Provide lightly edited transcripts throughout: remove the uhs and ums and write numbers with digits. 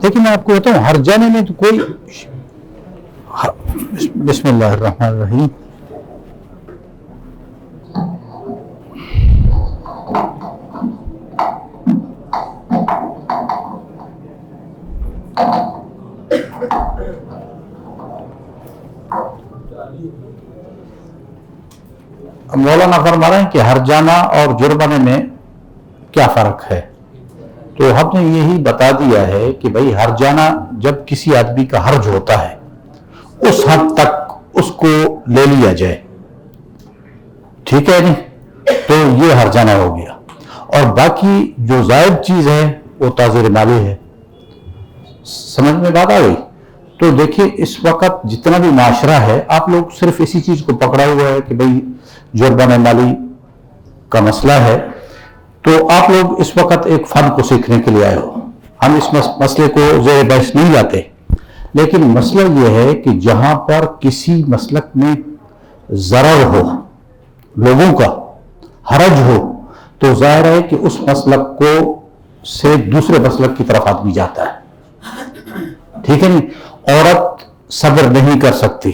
لیکن میں آپ کو بتاؤں ہر جانے میں تو کوئی بسم اللہ الرحمن الرحیم مولانا فرما رہے ہیں کہ ہر جانا اور جرمانے میں کیا فرق ہے. تو ہم نے یہی بتا دیا ہے کہ بھائی ہر جانا جب کسی آدمی کا حرج ہوتا ہے اس حد تک اس کو لے لیا جائے, ٹھیک ہے نہیں, تو یہ ہر جانا ہو گیا. اور باقی جو زائد چیز ہے وہ تعزیر مالی ہے. سمجھ میں بات آ گئی؟ تو دیکھیے اس وقت جتنا بھی معاشرہ ہے آپ لوگ صرف اسی چیز کو پکڑا ہوا ہے کہ بھئی جرمانہ مالی کا مسئلہ ہے. تو آپ لوگ اس وقت ایک فن کو سیکھنے کے لیے آئے ہو. ہم اس مسئلے کو زیر بحث نہیں لاتے, لیکن مسئلہ یہ ہے کہ جہاں پر کسی مسلک میں ضرر ہو, لوگوں کا حرج ہو, تو ظاہر ہے کہ اس مسلک کو سے دوسرے مسلک کی طرف آدمی جاتا ہے, ٹھیک ہے نہیں. عورت صبر نہیں کر سکتی,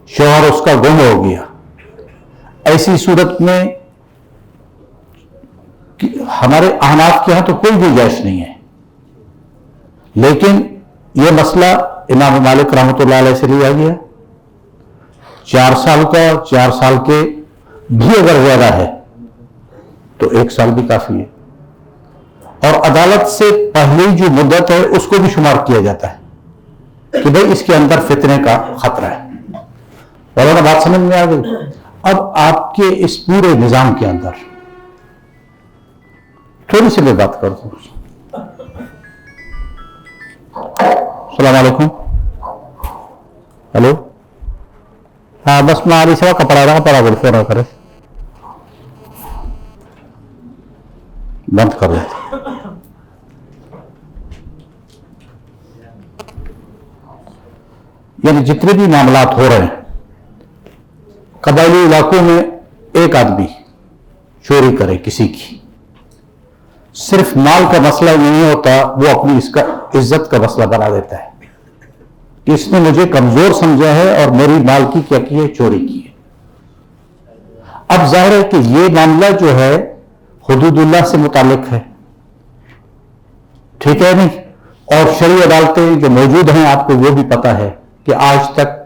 شوہر اس کا گم ہو گیا, ایسی صورت میں ہمارے احناف کے ہاں تو کوئی گنجائش نہیں ہے. لیکن یہ مسئلہ امام مالک رحمۃ اللہ علیہ سے لیا گیا. 4 سال کا, 4 سال کے بھی اگر زیادہ ہے تو 1 سال بھی کافی ہے. اور عدالت سے پہلے جو مدت ہے اس کو بھی شمار کیا جاتا ہے کہ بھئی اس کے اندر فتنے کا خطرہ ہے. مولانا بات سمجھ میں آ گئی؟ اب آپ کے اس پورے نظام کے اندر تھوڑی سی میں بات کر دوں. السلام علیکم. ہلو, ہاں بس میں آری سوا کپڑا رہا پڑا بول فورا کرے بند کر دیتے. یعنی جتنے بھی معاملات ہو رہے ہیں قبائلی علاقوں میں, ایک آدمی چوری کرے کسی کی, صرف مال کا مسئلہ نہیں ہوتا, وہ اپنی اس کا عزت کا مسئلہ بنا دیتا ہے کہ اس نے مجھے کمزور سمجھا ہے اور میری مال کی کیا کی ہے, چوری کی ہے. اب ظاہر ہے کہ یہ معاملہ جو ہے حدود اللہ سے متعلق ہے, ٹھیک ہے نہیں. اور شرعی عدالتیں جو موجود ہیں آپ کو وہ بھی پتا ہے کہ آج تک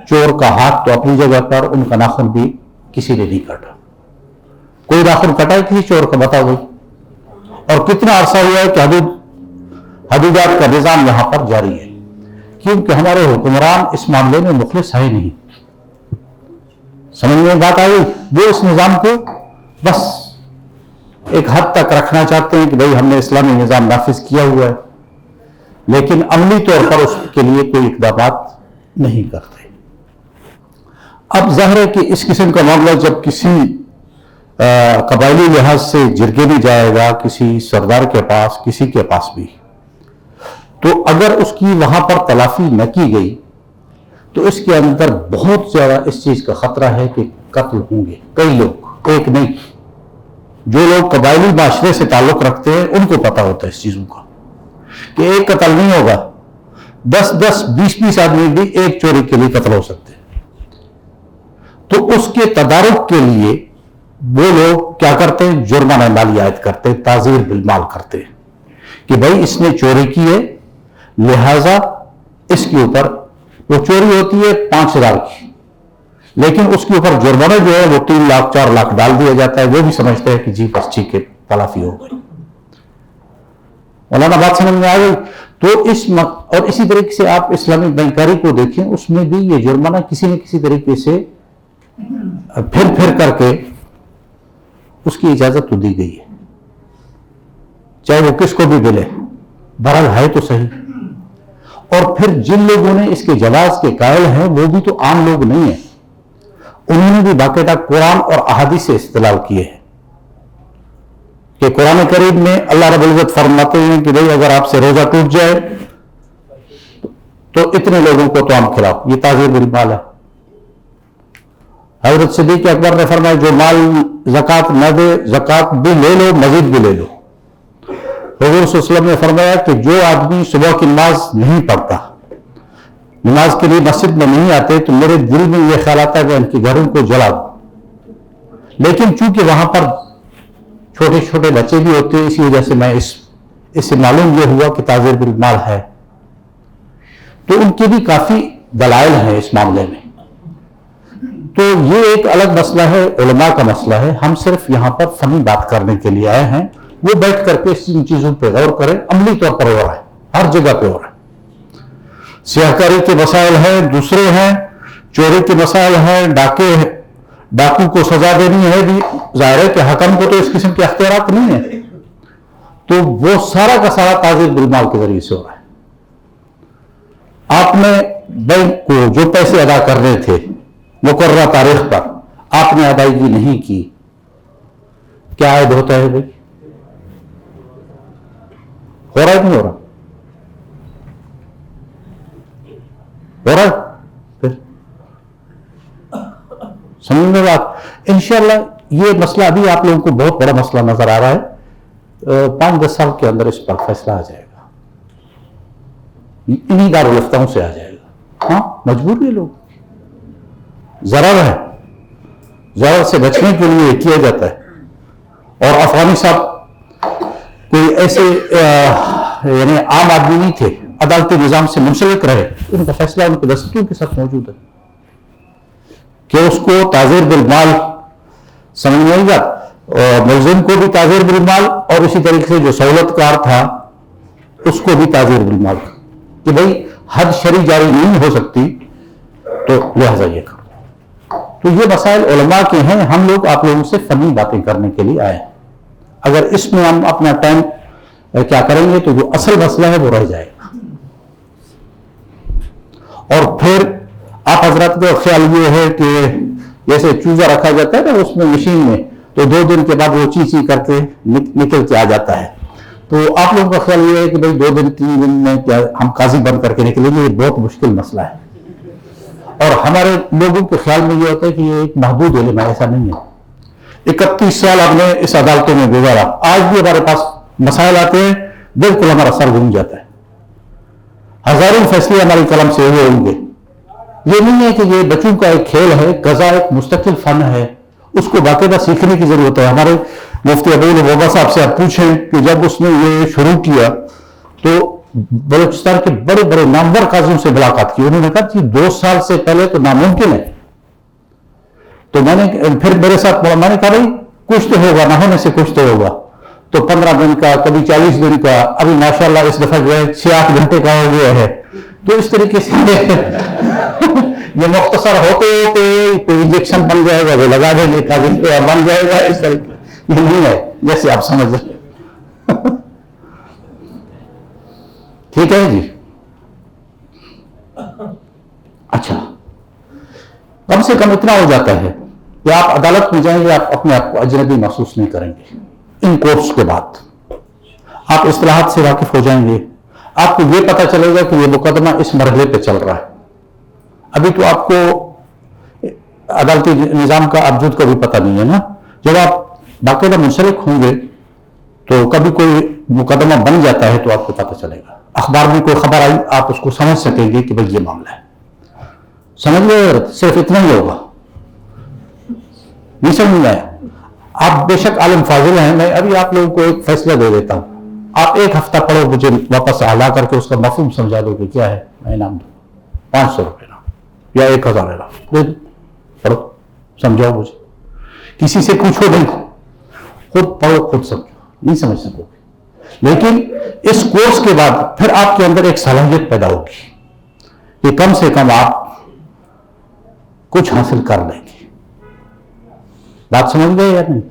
چور کا ہاتھ تو اپنی جگہ پر, ان کا ناخن بھی کسی نے نہیں کاٹا. کوئی ناخن کٹا ہے کسی چور کا؟ بتاؤ بھائی. اور کتنا عرصہ ہوا ہے کہ حدودات کا نظام یہاں پر جاری ہے, کیونکہ ہمارے حکمران اس معاملے میں مخلص ہے نہیں. سمجھ میں بات آ گئی؟ وہ اس نظام کو بس ایک حد تک رکھنا چاہتے ہیں کہ بھئی ہم نے اسلامی نظام نافذ کیا ہوا ہے, لیکن عملی طور پر اس کے لیے کوئی اقدامات نہیں کرتے. اب ظاہر ہے کہ اس قسم کا معاملہ جب کسی قبائلی لحاظ سے جرگے بھی جائے گا, کسی سردار کے پاس, کسی کے پاس بھی, تو اگر اس کی وہاں پر تلافی نہ کی گئی تو اس کے اندر بہت زیادہ اس چیز کا خطرہ ہے کہ قتل ہوں گے. کئی لوگ, ایک نہیں, جو لوگ قبائلی معاشرے سے تعلق رکھتے ہیں ان کو پتا ہوتا ہے اس چیزوں کا کہ ایک قتل نہیں ہوگا, 10-10, 20-20 آدمی بھی ایک چوری کے لیے قتل ہو سکتے ہیں. تو اس کے تدارک کے لیے وہ لوگ کیا کرتے ہیں, جرمانہ مالی عائد کرتے ہیں, تعزیر بالمال کرتے ہیں کہ بھائی اس نے چوری کی ہے, لہذا اس کے اوپر, وہ چوری ہوتی ہے 5,000 کی, لیکن اس کے اوپر جرمانہ جو ہے وہ 3 لاکھ 4 لاکھ ڈال دیا جاتا ہے. وہ بھی سمجھتے ہیں کہ جی بس ٹھیک ہے تلافی ہو گئی. مولانا بات سمجھ میں آ گئی؟ تو اور اسی طریقے سے آپ اسلامی بینکاری کو دیکھیں, اس میں بھی یہ جرمانہ کسی نہ کسی طریقے سے پھر کر کے اس کی اجازت تو دی گئی ہے, چاہے وہ کس کو بھی ملے, بہرحال ہے تو صحیح. اور پھر جن لوگوں نے اس کے جواز کے قائل ہیں وہ بھی تو عام لوگ نہیں ہیں, انہوں نے بھی باقاعدہ قرآن اور احادیث سے استدلال کیے ہیں کہ قرآن کریم میں اللہ رب العزت فرماتے ہیں کہ بھئی اگر آپ سے روزہ ٹوٹ جائے تو اتنے لوگوں کو تو ہم کھلاؤ, یہ تعزیر بالمال ہے. حضرت صدیق اکبر نے فرمایا جو مال زکوٰۃ نہ دے, زکوٰۃ بھی لے لو, مزید بھی لے لو. حضور صلی اللہ علیہ وسلم نے فرمایا کہ جو آدمی صبح کی نماز نہیں پڑھتا، نماز کے لیے مسجد میں نہیں آتے، تو میرے دل میں یہ خیال آتا ہے کہ ان کے گھروں کو جلا دو. لیکن چونکہ وہاں پر چھوٹے چھوٹے بچے بھی ہوتے ہیں، اسی وجہ سے میں اس سے معلوم یہ ہوا کہ تعزیر بالمال ہے. تو ان کے بھی کافی دلائل ہیں اس معاملے میں. تو یہ ایک الگ مسئلہ ہے، علماء کا مسئلہ ہے. ہم صرف یہاں پر فنی بات کرنے کے لیے آئے ہیں. وہ بیٹھ کر کے ان چیزوں پہ غور کریں. عملی طور پر ہو رہا ہے، ہر جگہ پہ ہو رہا ہے. سیاہ کاری کے مسائل ہیں، دوسرے ہیں، چوری کے مسائل ہیں، ڈاکو کو سزا دینی ہے. بھی ظاہر ہے کہ حکم کو تو اس قسم کے اختیارات نہیں ہیں. تو وہ سارا کا سارا تعزیر بالمال کے ذریعے سے ہو رہا ہے. آپ نے بینک کو جو پیسے ادا کرنے تھے مقررہ تاریخ پر، آپ نے ادائیگی نہیں کی، کیا عائد ہوتا ہے بھائی؟ ہو رہا ہے نہیں ہو رہا؟ ہو رہا ہے. پھر سمجھ میں بات. انشاءاللہ یہ مسئلہ ابھی آپ لوگوں کو بہت بڑا مسئلہ نظر آ رہا ہے. 5-10 سال کے اندر اس پر فیصلہ آ جائے گا، انہی دارالفتاؤں سے آ جائے گا. ہاں مجبور یہ لوگ، ضرر ہے، ضرر سے بچنے کے لیے کیا جاتا ہے. اور افغانی صاحب کوئی ایسے یعنی عام آدمی نہیں تھے، عدالتی نظام سے منسلک رہے. ان کا فیصلہ ان کے دستور کے ساتھ موجود ہے کہ اس کو تعزیر بالمال سمجھ میں آئے گا. ملزم کو بھی تعزیر بالمال، اور اسی طریقے سے جو سہولت کار تھا اس کو بھی تعزیر بالمال، کہ بھائی حد شرعی جاری نہیں ہو سکتی تو لہذا یہ کرو. تو یہ مسائل علماء کے ہیں. ہم لوگ آپ لوگوں سے فنی باتیں کرنے کے لیے آئے ہیں. اگر اس میں ہم اپنا ٹائم کیا کریں گے تو جو اصل مسئلہ ہے وہ رہ جائے گا. اور پھر آپ حضرات کا خیال یہ ہے کہ جیسے چوزا رکھا جاتا ہے نا اس میں مشین میں، تو 2 دن کے بعد وہ چی کر کے نکل کے آ جاتا ہے. تو آپ لوگوں کا خیال یہ ہے کہ بھائی 2 دن 3 دن میں کیا ہم قاضی بن کر کے نکلیں گے؟ یہ بہت مشکل مسئلہ ہے. اور ہمارے لوگوں کے خیال میں یہ ہوتا ہے کہ یہ ایک محدود علم ہے. ایسا نہیں ہے. 31 سال ہم نے اس عدالتوں میں گزارا، آج بھی ہمارے پاس مسائل آتے ہیں، بالکل ہمارا سر گھوم جاتا ہے. ہزاروں فیصلے ہماری قلم سے ہوئے ہوں گے. یہ نہیں ہے کہ یہ بچوں کا ایک کھیل ہے، قضا ایک مستقل فن ہے، اس کو باقاعدہ سیکھنے کی ضرورت ہے. ہمارے مفتی ابو الوبا صاحب سے آپ پوچھیں کہ جب اس نے یہ شروع کیا تو بلوچستان کے بڑے بڑے نامور قاضیوں سے ملاقات کی. انہوں نے کہا کہ 2 سال سے پہلے تو ناممکن ہے. تو میں نے پھر میرے ساتھ میں نے کہا بھائی کچھ تو ہوگا، نہ ہونے سے کچھ تو ہوگا. تو 15 دن کا، کبھی 40 دن کا، ابھی ماشاءاللہ اس دفعہ جو ہے 6-8 گھنٹے کا ہو گیا ہے. تو اس طریقے سے یہ مختصر ہوتے ہوتے انجیکشن بن جائے گا، وہ لگا دیں گے بن جائے گا. اس طریقے یہ نہیں ہے جیسے آپ سمجھ رہے. ٹھیک ہے جی. اچھا، کم سے کم اتنا ہو جاتا ہے کہ آپ عدالت میں جائیں گے، آپ اپنے آپ کو اجنبی محسوس نہیں کریں گے. ان کورس کے بعد آپ اصطلاحات سے واقف ہو جائیں گے. آپ کو یہ پتا چلے گا کہ یہ مقدمہ اس مرحلے پہ چل رہا ہے. ابھی تو آپ کو عدالتی نظام کا ابجد کا بھی پتہ نہیں ہے نا. جب آپ باقاعدہ منسلک ہوں گے تو کبھی کوئی مقدمہ بن جاتا ہے تو آپ کو پتہ چلے گا. اخبار میں کوئی خبر آئی، آپ اس کو سمجھ سکیں گے کہ بھائی یہ معاملہ ہے. سمجھ گئے؟ صرف اتنا ہی ہوگا. نہیں سمجھ میں آیا؟ آپ بے شک عالم فاضل ہیں. میں ابھی آپ لوگوں کو ایک فیصلہ دے دیتا ہوں. آپ 1 ہفتہ پڑھو، مجھے واپس ہلا کر کے اس کا مفہوم سمجھا دو کہ کیا ہے. میں انعام دوں 500 روپے یا 1000 لینا، پڑھو سمجھاؤ مجھے. کسی سے پوچھو نہیں، خود پڑھو خود سمجھو. نہیں سمجھ سکو گے. لیکن اس کورس کے بعد پھر آپ کے اندر ایک صلاحیت پیدا ہوگی کہ کم سے کم آپ کچھ حاصل کر لیں گے. بات سمجھ گئے یا نہیں؟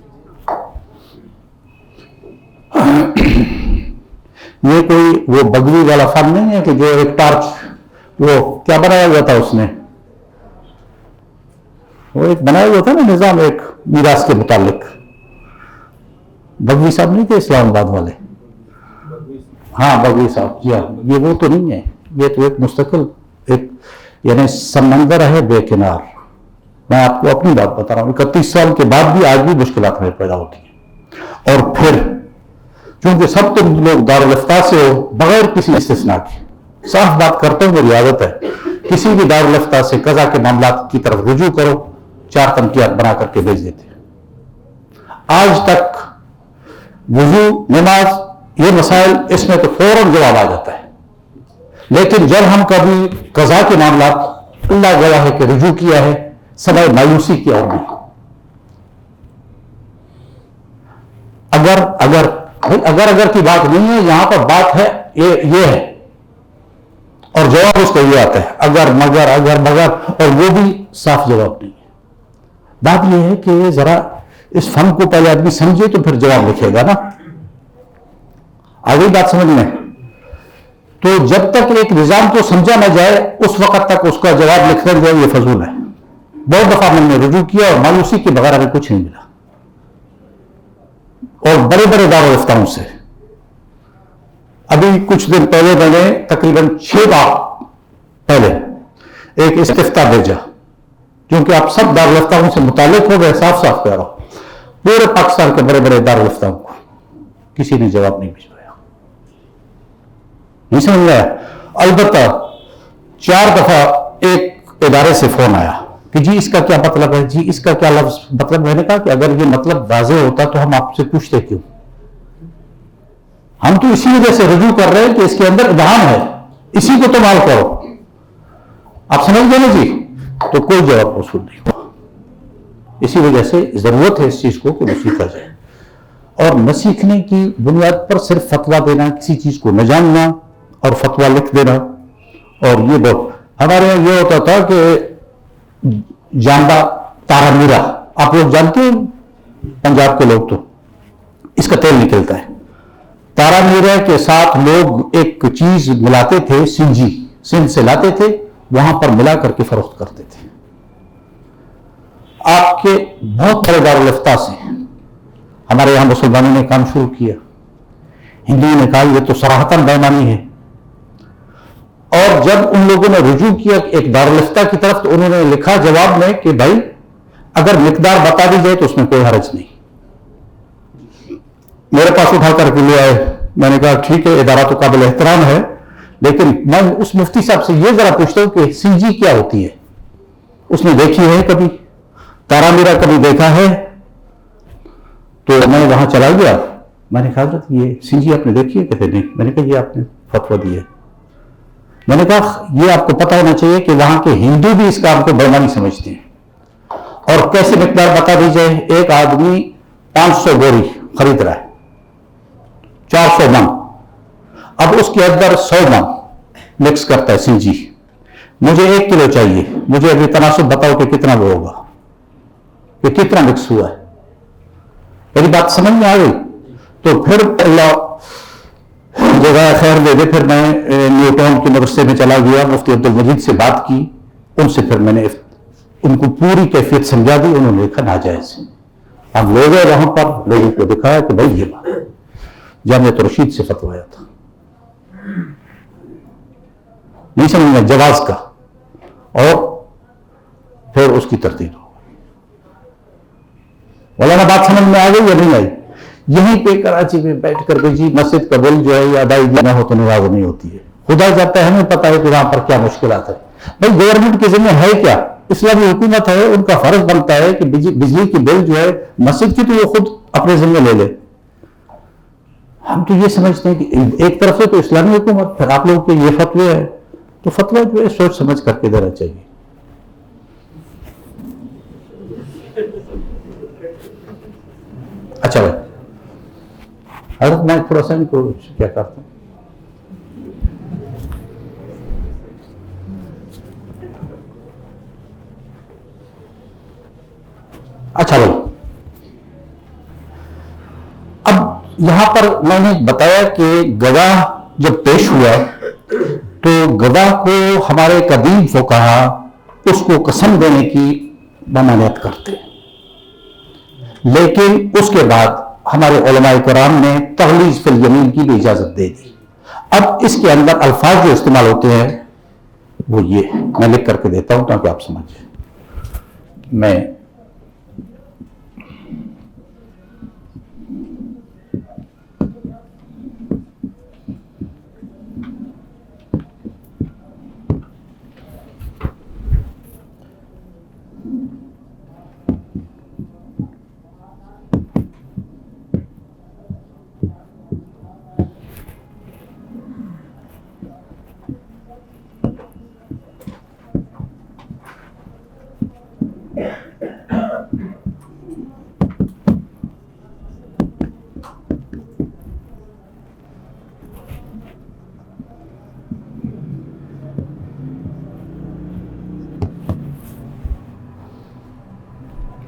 یہ کوئی وہ بگوی والا فن نہیں ہے کہ جو ایک ٹارچ، وہ کیا بنایا ہوا تھا اس نے، وہ ایک بنایا ہوا تھا نا نظام ایک میراث کے متعلق. بگوی صاحب نہیں تھے اسلام آباد والے؟ ہاں بگوی صاحب جی ہاں. یہ وہ تو نہیں ہے. یہ تو ایک مستقل ایک یعنی سمندر ہے بے کنار. میں آپ کو اپنی بات بتا رہا ہوں. 31 سال کے بعد بھی آج بھی مشکلات میں پیدا ہوتی ہیں. اور پھر چونکہ سب تم لوگ دارالفتہ سے ہو بغیر کسی استثناء کے، صاف بات کرتا ہوں، میری عادت ہے، کسی بھی دارالفتہ سے قضا کے معاملات کی طرف رجوع کرو، 4 تنقیات بنا کر کے بھیج دیتے ہیں۔ آج تک وضو، نماز، یہ مسائل، اس میں تو فوراً جواب آ جاتا ہے، لیکن جب ہم کبھی قضا کے معاملات، اللہ گواہ ہے کہ رجوع کیا ہے، سوائے مایوسی کی اور نہیں۔ اگر کی بات نہیں ہے، یہاں پر بات ہے یہ ہے، اور جواب اس کا یہ آتا ہے اگر مگر، اور وہ بھی صاف جواب نہیں ہے۔ بات یہ ہے کہ ذرا اس فن کو پہلے آدمی سمجھے تو پھر جواب لکھے گا نا، آگے بات سمجھ میں۔ تو جب تک ایک نظام کو سمجھا نہ جائے اس وقت تک اس کا جواب لکھنا جو ہے یہ فضول ہے۔ بہت دفعہ میں نے رجوع کیا اور مایوسی کے بغیر ہمیں کچھ نہیں ملا، اور بڑے بڑے دارالفتاؤں سے۔ ابھی کچھ دن پہلے میں نے تقریباً 6 ماہ پہلے ایک استفتاء بھیجا، کیونکہ آپ سب دارالفتاؤں سے متعلق ہو گئے، صاف صاف کہہ رہا ہوں، پورے پاکستان کے بڑے بڑے دارالفتاؤں کو کسی نے جواب نہیں بھیجوایا، نہیں سمجھ میں آیا۔ البتہ 4 دفعہ ایک ادارے سے فون آیا کہ جی اس کا کیا مطلب ہے، جی اس کا کیا لفظ مطلب۔ میں نے کہا کہ اگر یہ مطلب واضح ہوتا تو ہم آپ سے پوچھتے کیوں؟ ہم تو اسی وجہ سے رجوع کر رہے ہیں کہ اس کے اندر ابہام ہے، اسی کو تو مال کرو، آپ سمجھ گئے نا جی؟ تو کوئی جواب موصول نہیں ہوا۔ اسی وجہ سے ضرورت ہے اس چیز کو کہ وہ سیکھا جائے، اور نہ سیکھنے کی بنیاد پر صرف فتویٰ دینا، کسی چیز کو نہ جاننا اور فتویٰ لکھ دینا، اور یہ بہت ہمارے یہاں یہ ہوتا تھا کہ جانبا تارا میرا، آپ لوگ جانتے ہیں پنجاب کے لوگ، تو اس کا تیل نکلتا ہے تارا میرا کے ساتھ، لوگ ایک چیز ملاتے تھے، سنجی سندھ سے لاتے تھے، وہاں پر ملا کر کے فروخت کرتے تھے۔ آپ کے بہت بڑے دارالفتہ سے ہمارے یہاں مسلمانوں نے کام شروع کیا، ہندوؤں نے کہا یہ تو صراحتاً بےایمانی ہے، اور جب ان لوگوں نے رجوع کیا ایک دارالفتہ کی طرف تو انہوں نے لکھا جواب میں کہ بھائی اگر مقدار بتا دی جائے تو اس میں کوئی حرج نہیں۔ میرے پاس اٹھا کر کے لے آئے، میں نے کہا ٹھیک ہے ادارہ تو قابل احترام ہے، لیکن میں اس مفتی صاحب سے یہ ذرا پوچھتا ہوں کہ سنجی کیا ہوتی ہے، اس نے دیکھی ہے کبھی؟ تارا میرا کبھی دیکھا ہے؟ تو میں وہاں چلا گیا، میں نے کہا یہ سنجی آپ نے دیکھی ہے؟ کہتے نہیں۔ میں نے کہا یہ آپ نے فتویٰ دی ہے۔ میں نے کہا یہ آپ کو پتا ہونا چاہیے کہ وہاں کے ہندو بھی اس کام کو بےایمانی سمجھتے ہیں، اور کیسے مقدار بتا دی جائے؟ ایک آدمی 500 بوری خرید رہا ہے، 400 من، اب اس کے اندر 100 من مکس کرتا ہے سنجی، مجھے 1 کلو چاہیے، مجھے ابھی تناسب بتاؤ کہ کتنا وہ ہوگا، کہ کتنا مکس ہوا ہے۔ میری بات سمجھ میں آ گئی؟ تو پھر اللہ جزائے خیر دے دے، پھر میں نیو ٹاؤن کے مدرسے میں چلا گیا، مفتی عبدالمجید سے بات کی، ان سے پھر میں نے ان کو پوری کیفیت سمجھا دی، انہوں نے لکھا ناجائز۔ ہم لوگ گئے وہاں پر، لوگوں کو دکھایا کہ بھائی یہ بات جامعۃ رشید سے فتویٰ آیا تھا، نہیں سمجھ میں، جواز کا، اور پھر اس کی ترتیب ہو گئی۔ مولانا بات سمجھ میں آ گئی یا نہیں آئی؟ یہیں پہ کراچی میں بیٹھ کر کے جی مسجد کا بل جو ہے یا ادائیگی نہ ہو تو نماز نہیں ہوتی ہے، خدا جاتا ہے، ہمیں پتا ہے کہ وہاں پر کیا مشکلات ہے۔ بھائی گورنمنٹ کے ذمہ ہے کیا؟ اسلامی حکومت ہے، ان کا فرض بنتا ہے کہ بجلی کی بل جو ہے مسجد کی تو وہ خود اپنے ذمہ لے لے۔ ہم تو یہ سمجھتے ہیں کہ ایک طرف سے تو اسلامی حکومت، پھر آپ لوگوں کے یہ فتوی ہے، تو فتویٰ جو ہے سوچ سمجھ کر کے دینا چاہیے۔ اچھا بھائی حضرت، میں تھوڑا سا ان کو کیا کرتا ہوں، اچھا بھائی اب یہاں پر میں نے بتایا کہ گواہ جب پیش ہوا تو گواہ کو ہمارے قدیم فقہا اس کو قسم دینے کی ممانعت کرتے ہیں، لیکن اس کے بعد ہمارے علماء کرام نے تغلیظ فی الیمین کی بھی اجازت دے دی۔ اب اس کے اندر الفاظ جو استعمال ہوتے ہیں وہ یہ میں لکھ کر کے دیتا ہوں تاکہ آپ سمجھیں۔ میں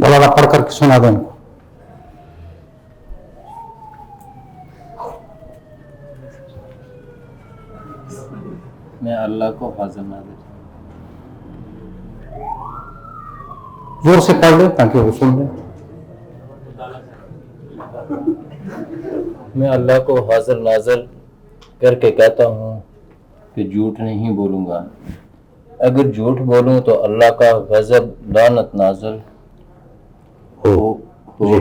मौलाना पढ़ करके सुना दें उनको। मैं अल्लाह को हाजिर नाज़िर, जोर से पढ़ लें ताकि वो सुन लें। मैं अल्लाह को हाजिर नाज़िर करके कहता हूँ कि झूठ नहीं बोलूँगा। अगर झूठ बोलूँ तो अल्लाह का गज़ब लानत नाज़िल हो जी।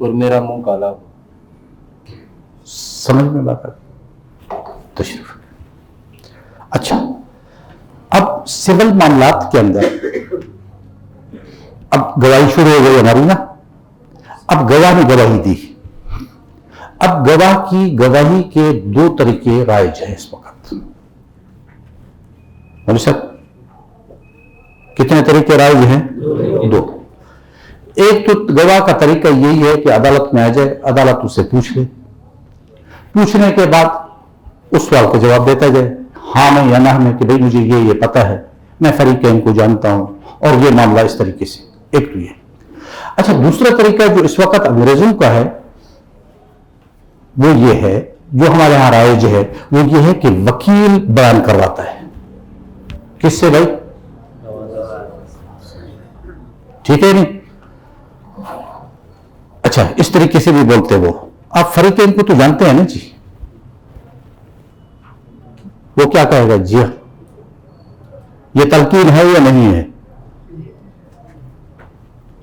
और मेरा मुंह काला हो। समझ में बात है? तशरीफ। अच्छा, अब सिविल मामलात के अंदर अब गवाही शुरू हो गई हमारी ना। अब गवाह ने गवाही दी। अब गवाह की गवाही के दो तरीके राइज हैं इस वक्त। बोले सर कितने तरीके राइज हैं? दो। एक तो गवाह का तरीका यही है कि अदालत में आ जाए, अदालत उससे पूछ ले, पूछने के बाद उस सवाल का जवाब देता जाए, हाँ में या ना में, कि भाई मुझे ये पता है, मैं फरीकैन को जानता हूं और ये मामला इस तरीके से। एक तो ये। अच्छा, दूसरा तरीका जो इस वक्त अंग्रेजों का है वो ये है, जो हमारे यहां राइज है, वो ये है कि वकील बयान करवाता है। किससे भाई? ठीक है नहीं? अच्छा, इस तरीके से भी बोलते वो। आप फरीकैन को तो जानते हैं ना जी, वो क्या कहेगा? जी हाँ, ये तलकीन है या नहीं है?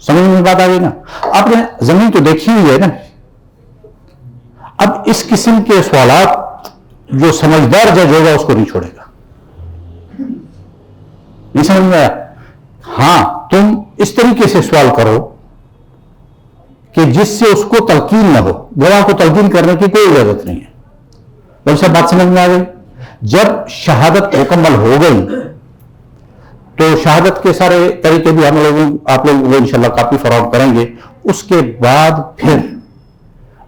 समझ में बात आ गई ना? आपने जमीन तो देखी हुई है ना। अब इस किस्म के सवालात जो समझदार जज होगा उसको नहीं छोड़ेगा। नहीं समझ में आया? हां, तुम इस तरीके से सवाल करो कि जिससे उसको तलकीन ना हो। गवाह को तलकीन करने की कोई इजाजत नहीं है। भाई साहब बात समझ में आ गई? जब शहादत मुकम्मल हो गई तो शहादत के सारे तरीके भी हम लोग आप लोग इंशाल्लाह काफी फराहम करेंगे। उसके बाद फिर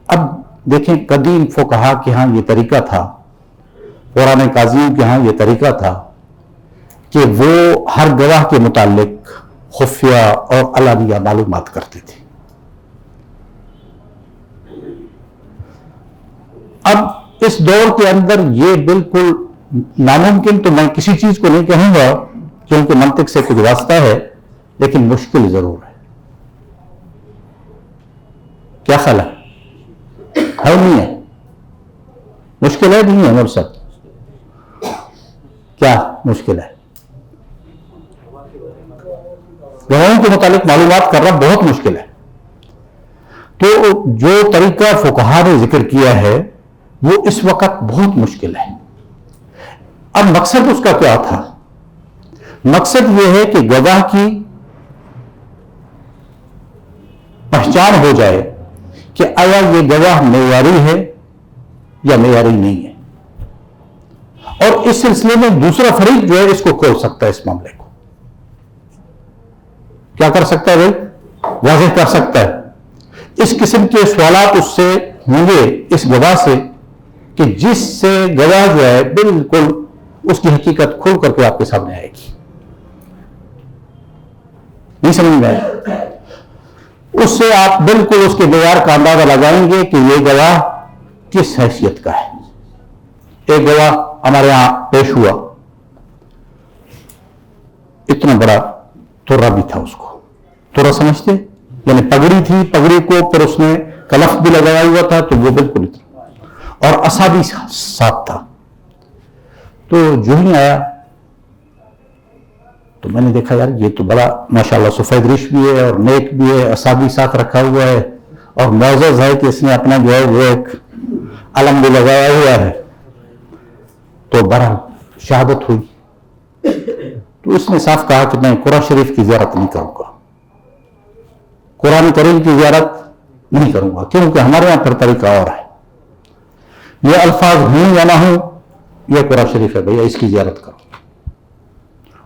अब देखें, कदीम फुकहा के यहां ये तरीका था, पुराने काजियों के यहां ये तरीका था कि वो हर गवाह के मुतालिक खुफिया और अलानिया मालूमात करते थे। अब इस दौर के अंदर ये बिल्कुल नामुमकिन तो मैं किसी चीज को नहीं कहूंगा क्योंकि मंतिक से कुछ वास्ता है, लेकिन मुश्किल जरूर है। क्या ख्याल है नहीं है? मुश्किल है नहीं है मेरे साथ? क्या मुश्किल है? गवाहों के मुतालिक मालूमात करना बहुत मुश्किल है। तो जो तरीका फुकहा ने जिक्र किया है वो इस वक्त बहुत मुश्किल है। अब मकसद उसका क्या था? मकसद यह है कि गवाह की पहचान हो जाए कि आया ये गवाह मेयारी है या मेयारी नहीं है, और इस सिलसिले में दूसरा फरीक जो है इसको खोल सकता है, इस मामले को क्या कर सकता है भाई? वाज़ेह कर सकता है। इस किस्म के सवालात उससे होंगे इस गवाह से कि जिससे गवाह जो है बिल्कुल उसकी हकीकत खुल करके आपके सामने आएगी। नहीं समझ में आया? उससे आप बिल्कुल उसके मेयार का अंदाजा लगाएंगे कि ये गवाह किस हैसियत का है। एक गवाह हमारे यहां पेश हुआ, इतना बड़ा तुर्रा भी था। उसको तुर्रा समझते? यानी पगड़ी थी, पगड़ी को फिर उसने कलफ भी लगाया हुआ था, तो वो बिल्कुल इतना, और असा भी साथ था। तो जो ही आया तो मैंने देखा यार ये तो बड़ा माशाल्लाह सफेद रिश भी है और नेक भी है, असा भी साथ रखा हुआ है, और मौजूद है कि इसने अपना जो है वो एक अलम भी लगाया हुआ है। तो बहरहाल शहादत हुई तो उसने साफ कहा कि मैं कुरान शरीफ की ज़ियारत नहीं करूंगा, कुरान करीम की ज़ियारत नहीं करूंगा, क्योंकि हमारे यहां फिर तरीका और है। ये अल्फाज हूं या ना हूं, यह कुरान शरीफ है भैया, इसकी ज़ियारत करो।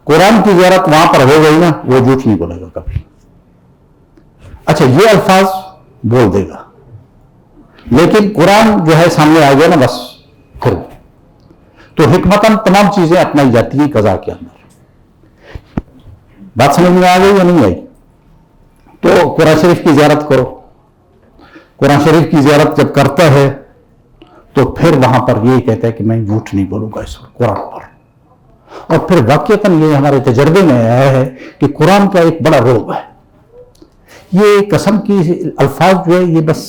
कुरान की ज़ियारत वहां पर हो गई ना, वो झूठ नहीं बोलेगा कभी। अच्छा, ये अल्फाज बोल देगा, लेकिन कुरान जो है सामने आ गया ना, बस फिर तो हिकमतन तमाम चीजें अपनाई जाती हैं कज़ा के अंदर। बात समझ में आ गई या नहीं आई? तो कुरान शरीफ की ज़ियारत करो। कुरान शरीफ की ज़ियारत जब करता है तो फिर वहां पर यही कहता है कि मैं झूठ नहीं बोलूंगा इस कुरान पर। और फिर वाकईतन ये हमारे तजर्बे में आया है कि कुरान का एक बड़ा रोब है। ये कसम की अल्फाज जो है ये बस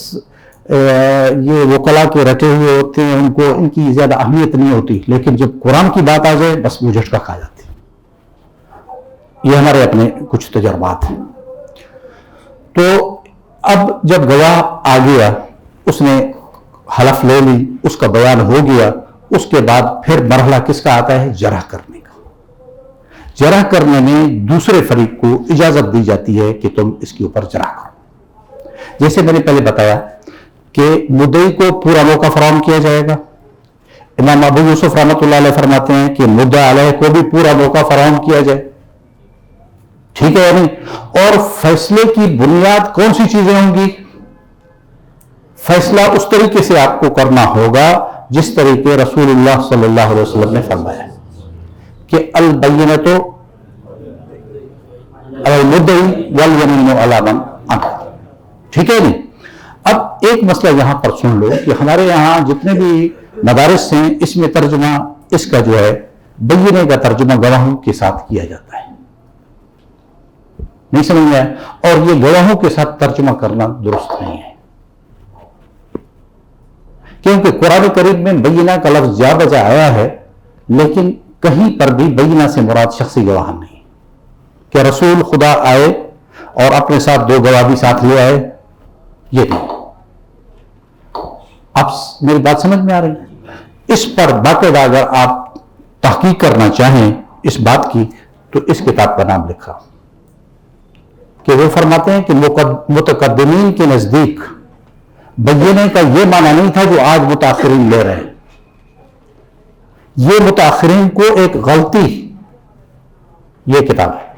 ये वकला के रटे हुए होते हैं, उनको इनकी ज्यादा अहमियत नहीं होती, लेकिन जब कुरान की बात आ जाए बस वो झटका खा जाती है। ये हमारे अपने कुछ तजर्बात हैं। तो अब जब गवाह आ गया, उसने हलफ ले ली, उसका बयान हो गया, उसके बाद फिर मरहला किसका आता है? जरह करने का। जरह करने में दूसरे फरीक को इजाजत दी जाती है कि तुम इसके ऊपर जरह करो। जैसे मैंने पहले बताया कि मुद्दई को पूरा मौका फराहम किया जाएगा। इमाम अबू यूसुफ रहमतुल्लाह अलैह फरमाते हैं कि मुद्दा अलैह को भी पूरा मौका फराहम किया जाए, ठीक है या नहीं? और फैसले की बुनियाद कौन सी चीजें होंगी? फैसला उस तरीके से आपको करना होगा जिस तरीके रसूलुल्लाह सल्लल्लाहु अलैहि वसल्लम ने फरमाया कि अल बय्यनतु अल मुद्दई वल यमीनु अला मन अनकर, ठीक है नहीं? अब एक मसला यहां पर सुन लो कि हमारे यहां जितने भी मदारिस हैं इसमें तर्जुमा इसका जो है बय्यने का तर्जुमा गवाहों के साथ किया जाता है। नहीं समझ में आया? और ये गवाहों के साथ तर्जुमा करना दुरुस्त नहीं है, क्योंकि कुरान करीम में बय्यना का लफ्ज जा बजा आया है, लेकिन कहीं पर भी बय्यना से मुराद शख्सी गवाह नहीं कि रसूल खुदा आए और अपने साथ दो गवाह भी साथ ले आए, ये नहीं। आप मेरी बात समझ में आ रही है? इस पर बाकायदा अगर आप तहकीक करना चाहें इस बात की तो इस किताब का नाम लिखा कि वो फरमाते हैं कि मुतकद्दिमीन के नजदीक बय्यने का ये माना नहीं था जो आज मुताखिरीन ले रहे हैं। ये मुताखिरीन को एक गलती ये किताब है।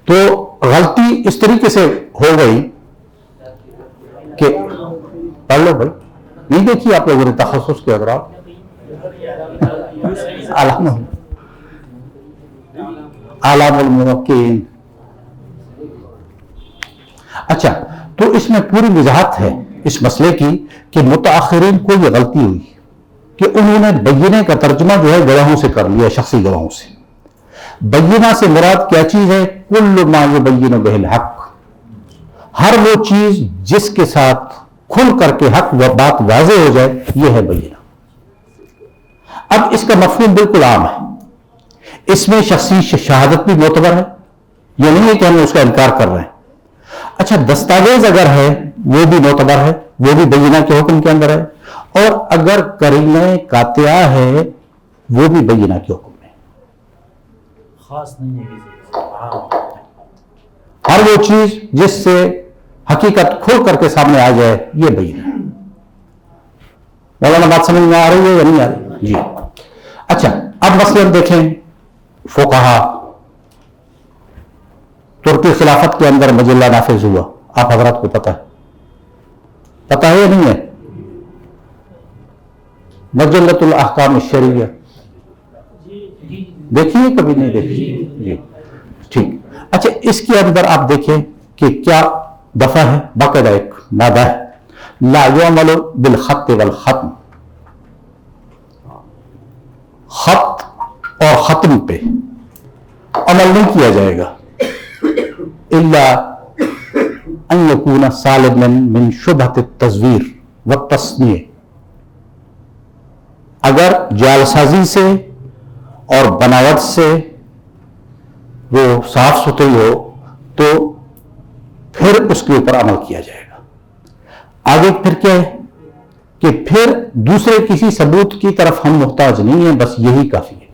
तो गलती इस तरीके से हो गई कि पढ़ लो भाई, नहीं देखिए आप लोगों ने तखस्सुस के अगर आलामुल मुवक्किलीन। अच्छा, तो इसमें पूरी वजाहत है इस मसले की कि मुताखिरीन को यह गलती हुई कि उन्होंने बय्यने का तर्जुमा जो है गवाहों से कर लिया, शख्सी गवाहों से। बय्यना से मुराद क्या चीज है? कुल्लु मा युबय्यिनु बिहिल हक, हर वो चीज जिसके साथ खुल करके हक व बात वाज़े हो जाए, यह है बय्यना। अब इसका मफहूम बिल्कुल आम है, इसमें शख्सी शहादत भी मोतबर है, यह नहीं है कि हम उसका इनकार कर रहे हैं। अच्छा, दस्तावेज अगर है वो भी मोतबर है, वो भी बय्यना के हुक्म के अंदर है, और अगर करीने कातिया है वो भी बय्यना के हुक्म में, खास नहीं है हर वो चीज जिससे हकीकत खुल करके सामने आ जाए, ये बय्यना। मौलाना बात समझ में आ रही है या नहीं आ रही? जी। अच्छा, अब मसलन देखें फुक़हा। तुर्की खिलाफत के अंदर मजल्ला नाफिज हुआ, आप हजरत को पता है या नहीं है? मजल्लतुल अहकाम अश-शरिया देखिए, कभी नहीं देखी? जी, ठीक। अच्छा, इसके अंदर आप देखें कि क्या दफा है, बाकायदा एक मादा है, ला युअमलु बिल खत्त वल खत्म, खत और खत्म पे अमल नहीं किया जाएगा, इल्ला अन यकूना सालिमन मिन शुबहत तज़वीर व तस्नीय, अगर जालसाजी से और बनावट से वो साफ सुथरी हो तो फिर उसके ऊपर अमल किया जाएगा। आगे फिर क्या है कि फिर दूसरे किसी सबूत की तरफ हम मुहताज नहीं है, बस यही काफी है,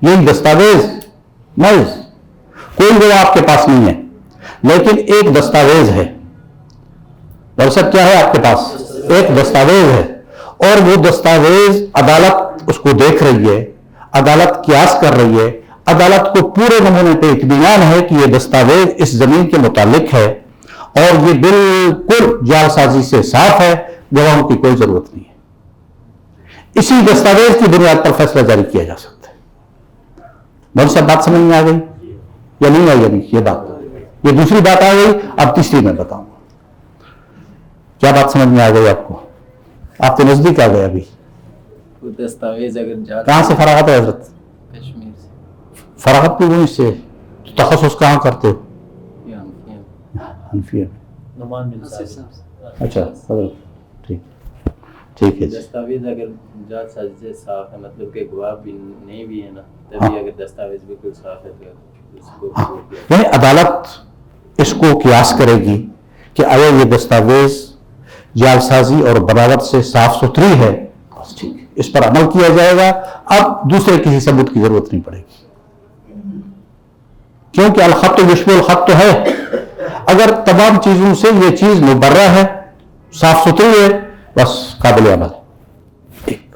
यही दस्तावेज महज, कोई गवाह आपके पास नहीं है, लेकिन एक दस्तावेज है। दरअसल क्या है आपके पास? एक दस्तावेज है, और वो दस्तावेज अदालत उसको देख रही है, अदालत कियास कर रही है, अदालत को पूरे नमूने पे इत्मीनान है कि ये दस्तावेज इस जमीन के मुतालिक है, اور یہ بالکل جعلسازی سے صاف ہے، گواہوں کی کوئی ضرورت نہیں ہے. اسی دستاویز کی بنیاد پر فیصلہ جاری کیا جا سکتا ہے. بہت سب بات سمجھ میں آ گئی یا نہیں آئی؟ ابھی یہ بات، یہ دوسری بات آ گئی. اب تیسری میں بتاؤں گا. کیا بات سمجھ میں آ گئی آپ کو؟ آپ کے نزدیک آ گئے ابھی. وہ دستاویز اگر جاتا کہاں سے فراغت ہے حضرت؟ کشمیر سے فراغت کی وہیں سے. تخصص کہاں کرتے ہو؟ یا ہم حنفیہ. نعمان بن ثابت. اچھا حضرت ٹھیک ہے جی. دستاویز اگر جات سازی سے صاف ہے، مطلب کہ گواہ بھی نہیں بھی ہے نا، تبھی اگر دستاویز بالکل صاف ہے تو اس کو قبول کیا یعنی عدالت اس کو قیاس کرے گی کہ آیا یہ دستاویز جعلسازی اور بغاوت سے صاف ستھری ہے، بس ٹھیک ہے، اس پر عمل کیا جائے گا. اب دوسرے کسی ثبوت کی ضرورت نہیں پڑے گی، کیونکہ الخط یشبہ الخط تو ہے. اگر تمام چیزوں سے یہ چیز مبرہ ہے، صاف ستھری ہے، بس قابل عمل ہے. ایک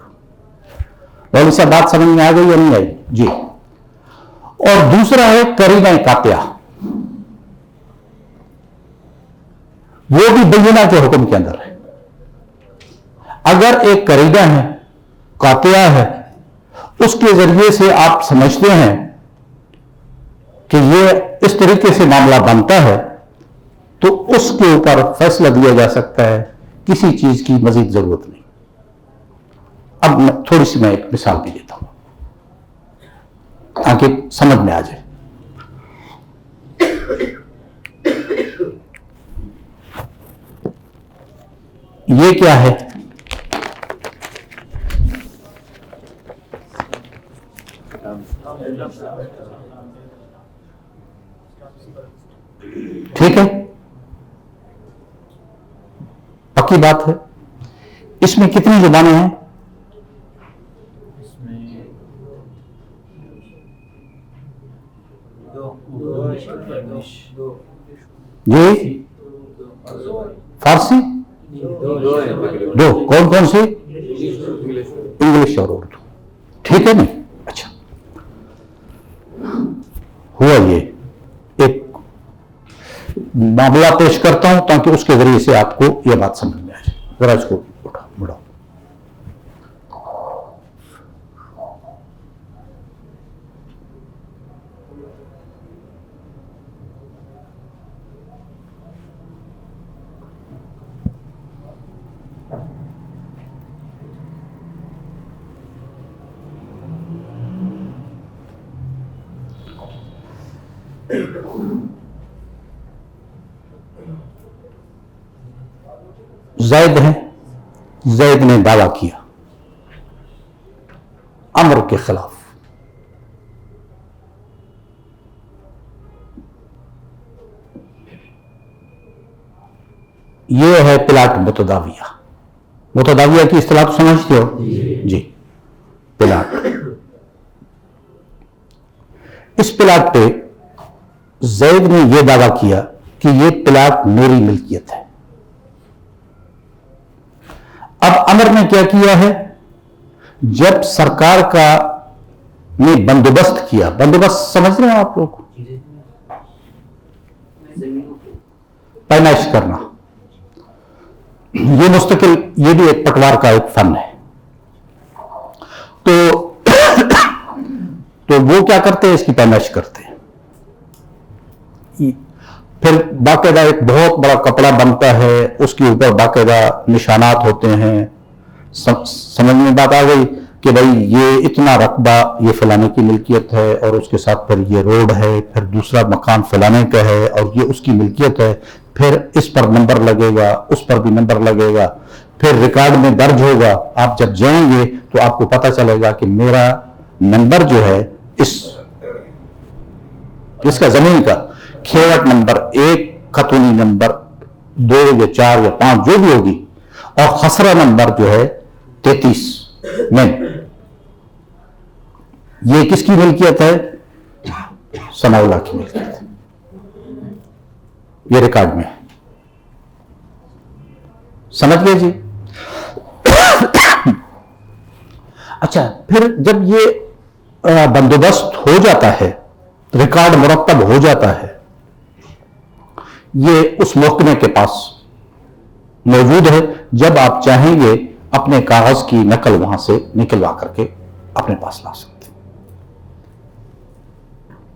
اور اس سے بات سمجھ میں آ گئی یا نہیں آئی؟ جی. اور دوسرا ہے قرینہ قاطعہ. وہ بھی بینہ کے حکم کے اندر ہے. اگر ایک قرینہ ہے، قاطعہ ہے، اس کے ذریعے سے آپ سمجھتے ہیں کہ یہ اس طریقے سے معاملہ بنتا ہے، تو اس کے اوپر فیصلہ دیا جا سکتا ہے. کسی چیز کی مزید ضرورت نہیں. اب تھوڑی سی میں ایک مثال بھی دیتا ہوں تاکہ سمجھ میں آ جائے. یہ کیا ہے؟ ٹھیک ہے، پکی بات ہے. اس میں کتنی زبانیں ہیں؟ اس میں جی فارسی دو. کون کون سی؟ انگلش اور اردو. ٹھیک ہے نہیں؟ اچھا، ہوا یہ ایک معاملہ پیش کرتا ہوں تاکہ اس کے ذریعے سے آپ کو یہ بات سمجھ میں آ جائے. ذرا اس کو بڑھاؤ. زید ہے، زید نے دعویٰ کیا امر کے خلاف. یہ ہے پلاٹ متداویہ. متداویہ کی اصطلاح تو سمجھتے ہو؟ جی. پلاٹ. اس پلاٹ پہ زید نے یہ دعویٰ کیا کہ یہ پلاٹ میری ملکیت ہے. اب امر نے کیا کیا ہے؟ جب سرکار کا نے بندوبست کیا، بندوبست سمجھ رہے ہیں آپ لوگ؟ پیمائش کرنا. یہ مستقل، یہ بھی ایک پٹوار کا ایک فن ہے. تو وہ کیا کرتے ہیں؟ اس کی پیمائش کرتے ہیں. پھر باقاعدہ ایک بہت بڑا کپڑا بنتا ہے، اس کے اوپر باقاعدہ نشانات ہوتے ہیں. سمجھ میں بات آ گئی کہ بھائی یہ اتنا رقبہ یہ فلانے کی ملکیت ہے، اور اس کے ساتھ پھر یہ روڈ ہے، پھر دوسرا مکان فلانے کا ہے اور یہ اس کی ملکیت ہے. پھر اس پر نمبر لگے گا، اس پر بھی نمبر لگے گا، پھر ریکارڈ میں درج ہوگا. آپ جب جائیں گے تو آپ کو پتہ چلے گا کہ میرا نمبر جو ہے اس کا زمین کا کھیوٹ نمبر 1، خطونی نمبر 2 یا 4 یا 5 جو بھی ہوگی، اور خسرہ نمبر جو ہے 33 میں. یہ کس کی ملکیت ہے؟ ثناء اللہ کی ملکیت ہے. یہ ریکارڈ میں ہے. سمجھ گئے جی؟ اچھا، پھر جب یہ بندوبست ہو جاتا ہے، ریکارڈ مرتب ہو جاتا ہے یہ اس محکمے کے پاس موجود ہے. جب آپ چاہیں گے اپنے کاغذ کی نقل وہاں سے نکلوا کر کے اپنے پاس لا سکتے.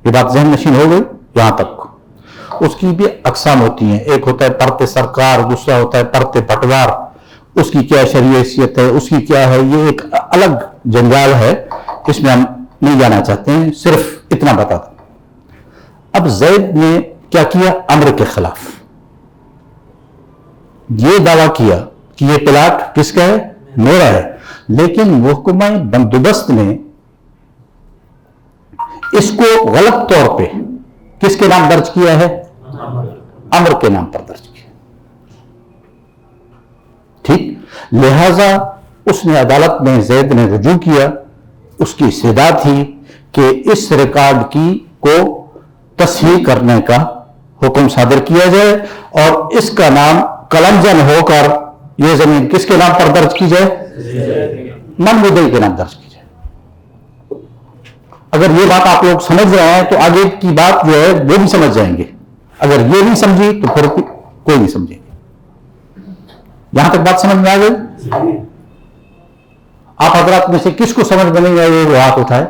یہ بات ذہن نشین ہو گئی. یہاں تک اس کی بھی اقسام ہوتی ہیں. ایک ہوتا ہے پرت سرکار, دوسرا ہوتا ہے پرت پٹوار. اس کی کیا شرعی حیثیت ہے, اس کی کیا ہے, یہ ایک الگ جنجال ہے. اس میں ہم نہیں جانا چاہتے ہیں, صرف اتنا بتا دوں. اب زید نے کیا کیا امر کے خلاف؟ یہ دعویٰ کیا کہ یہ پلاٹ کس کا ہے؟ میرا ہے. لیکن محکمہ بندوبست نے اس کو غلط طور پہ کس کے نام درج کیا ہے؟ امر کے نام پر درج کیا. ٹھیک. لہذا اس نے عدالت میں زید نے رجوع کیا. اس کی استدعا تھی کہ اس ریکارڈ کی کو تصحیح کرنے کا حکم صادر کیا جائے اور اس کا نام قلمزن ہو کر یہ زمین کس کے نام پر درج کی جائے؟ من مدعی کے نام درج کی جائے. اگر یہ بات آپ لوگ سمجھ رہے ہیں تو آگے کی بات جو ہے وہ بھی سمجھ جائیں گے. اگر یہ نہیں سمجھی تو پھر کوئی نہیں سمجھے گا. یہاں تک بات سمجھ میں آ گئی؟ آپ حضرات میں سے کس کو سمجھ میں نہیں آئی وہ ہاتھ اٹھائے.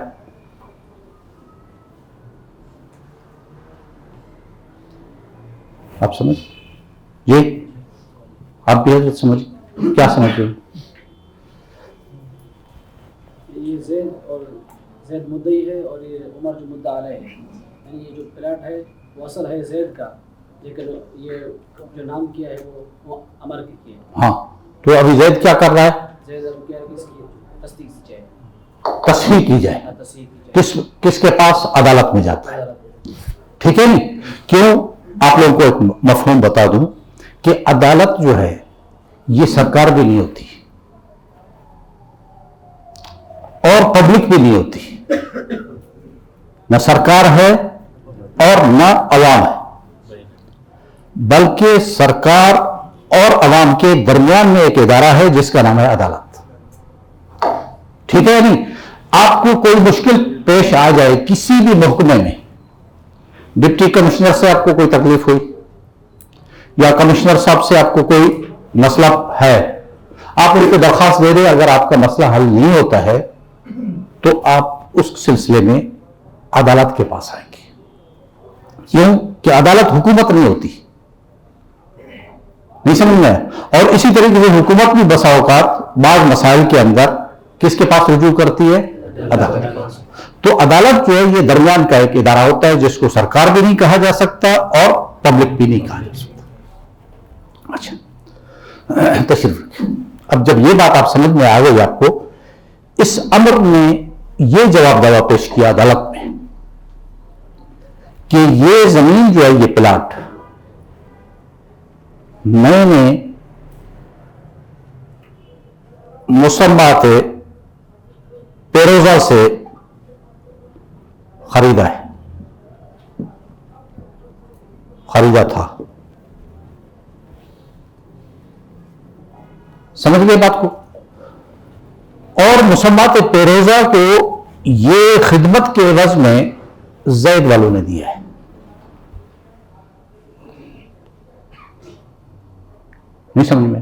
آپ سمجھ یہ آپ بھی حضرت سمجھ کیا سمجھ رہے؟ یہ زید اور زید مدعی ہے اور یہ عمر جو مدعا علیہ ہے. یعنی یہ جو پلاٹ ہے وہ اصل ہے زید کا, لیکن یہ جو نام کیا ہے وہ عمر کے کیا ہے. ہاں تو ابھی زید کیا کر رہا ہے؟ زید اب کیا ہے کہ اس کی تصدیق کی جائے, تصحیح کی جائے. تصحیح کی جائے. کس کے پاس؟ عدالت میں جاتا ہے. ٹھیک ہے نہیں. کیوں؟ آپ لوگوں کو ایک مفہوم بتا دوں کہ عدالت جو ہے یہ سرکار بھی نہیں ہوتی اور پبلک بھی نہیں ہوتی. نہ سرکار ہے اور نہ عوام ہے, بلکہ سرکار اور عوام کے درمیان میں ایک ادارہ ہے جس کا نام ہے عدالت. ٹھیک ہے نہیں. آپ کو کوئی مشکل پیش آ جائے کسی بھی محکمے میں, ڈپٹی کمشنر سے آپ کو کوئی تکلیف ہوئی یا کمشنر صاحب سے آپ کو کوئی مسئلہ ہے, آپ ان کو درخواست دے دیں. اگر آپ کا مسئلہ حل نہیں ہوتا ہے تو آپ اس سلسلے میں عدالت کے پاس آئیں گے. کیوں کہ عدالت حکومت نہیں ہوتی. نہیں سمجھ میں؟ اور اسی طریقے سے حکومت بھی بسا اوقات بعض مسائل کے اندر کس کے پاس رجوع کرتی ہے؟ عدالت کے پاس. تو عدالت جو ہے یہ درمیان کا ایک ادارہ ہوتا ہے جس کو سرکار بھی نہیں کہا جا سکتا اور پبلک بھی نہیں کہا جا سکتا. اچھا تشریف. اب جب یہ بات آپ سمجھ میں آ گئی آپ کو, اس امر نے یہ جواب دعویٰ پیش کیا عدالت میں کہ یہ زمین جو ہے یہ پلاٹ میں نے مسمات پیروزہ سے خریدا ہے, خریدا تھا. سمجھ گئے بات کو؟ اور مسمات پیروزہ کو یہ خدمت کے عوض میں زید والوں نے دیا ہے. نہیں سمجھ میں؟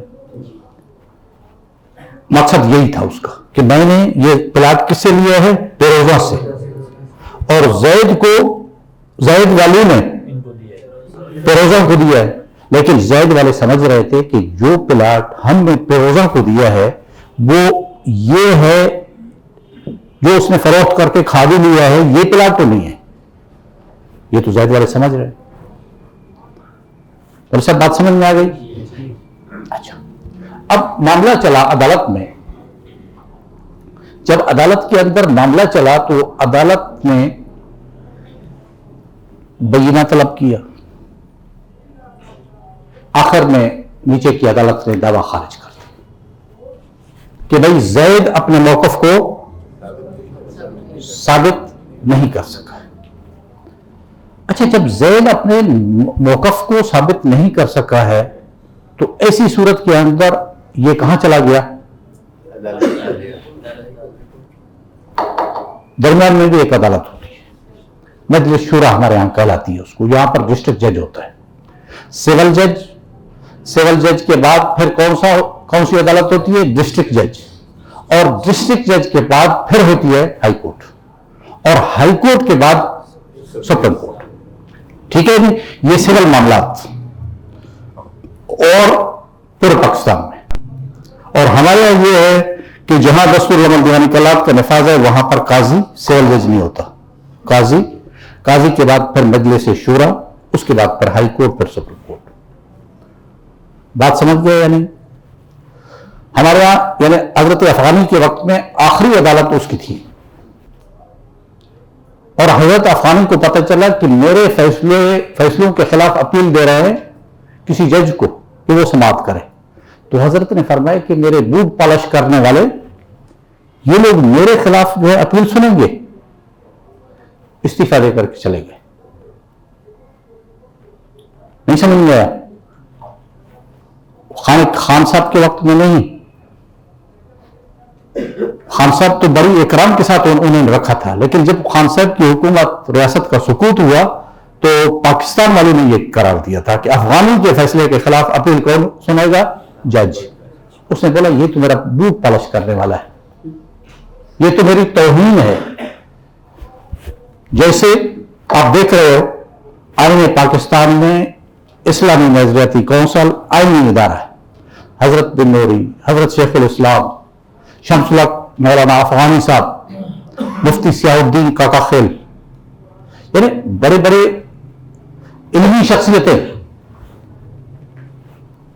مقصد یہی تھا اس کا کہ میں نے یہ پلاٹ کس سے لیا ہے؟ پیروزہ سے, اور زید کو زید والوں نے پیروزہ کو دیا ہے. لیکن زید والے سمجھ رہے تھے کہ جو پلاٹ ہم نے پیروزہ کو دیا ہے وہ یہ ہے جو اس نے فروخت کر کے کھا بھی لیا ہے, یہ پلاٹ تو نہیں ہے. یہ تو زید والے سمجھ رہے. اور سب بات سمجھ میں آ گئی؟ اچھا, اب معاملہ چلا عدالت میں. جب عدالت کے اندر معاملہ چلا تو عدالت نے بینہ طلب کیا. آخر میں نیچے کی عدالت نے دعویٰ خارج کر دیا کہ بھائی زید اپنے موقف کو ثابت نہیں کر سکا. اچھا, جب زید اپنے موقف کو ثابت نہیں کر سکا ہے تو ایسی صورت کے اندر یہ کہاں چلا گیا؟ درمیان میں بھی ایک عدالت ہوتی ہے, مجلس شورا ہمارے یہاں کہلاتی ہے اس کو. یہاں پر ڈسٹرکٹ جج ہوتا ہے. सिविल जज के बाद फिर कौन सी अदालत होती है? डिस्ट्रिक्ट जज, और डिस्ट्रिक्ट जज के बाद फिर होती है हाई कोर्ट, और हाई कोर्ट के बाद सुप्रीम कोर्ट। ठीक है जी, ये सिविल मामलात और पूरे पाकिस्तान में। और हमारे यहां ये है कि जहां दस्तूर अमल दीवानी कलात का नफाज है वहां पर काजी सिविल जज नहीं होता। काजी के बाद फिर मजलिस शूरा, उसके बाद फिर हाई कोर्ट, फिर सुप्रीम कोर्ट। बात समझ गए या नहीं? हमारे यहां यानी हजरत अफगानी के वक्त में आखिरी अदालत उसकी थी, और हजरत अफगानी को पता चला कि मेरे फैसलों के खिलाफ अपील दे रहे हैं किसी जज को कि वो समाप्त करे। तो हजरत ने फरमाया कि मेरे बूट पॉलिश करने वाले ये लोग मेरे खिलाफ जो है अपील सुनेंगे? इस्तीफा देकर के चले गए। नहीं समझ में आया? खान साहब के वक्त में नहीं, खान साहब तो बड़ी इकराम के साथ उन्होंने रखा था, लेकिन जब खान साहब की हुकूमत रियासत का सुकूत हुआ तो पाकिस्तान वालों ने यह करार दिया था कि अफगानी के फैसले के खिलाफ अपील कौन सुनेगा? जज। उसने बोला ये तो मेरा बूट पॉलिश करने वाला है, ये तो मेरी तौहीन है। जैसे आप देख रहे हो आईन पाकिस्तान में इस्लामी नजरियाती कौंसल आईनी इदारा है। हजरत बिन नूरी, हजरत शेखुल इस्लाम, शम्सुल हक मौलाना अफगानी साहब, मुफ्ती सियाउद्दीन काका खेल, यानी बड़े बड़े इल्मी शख्सियतें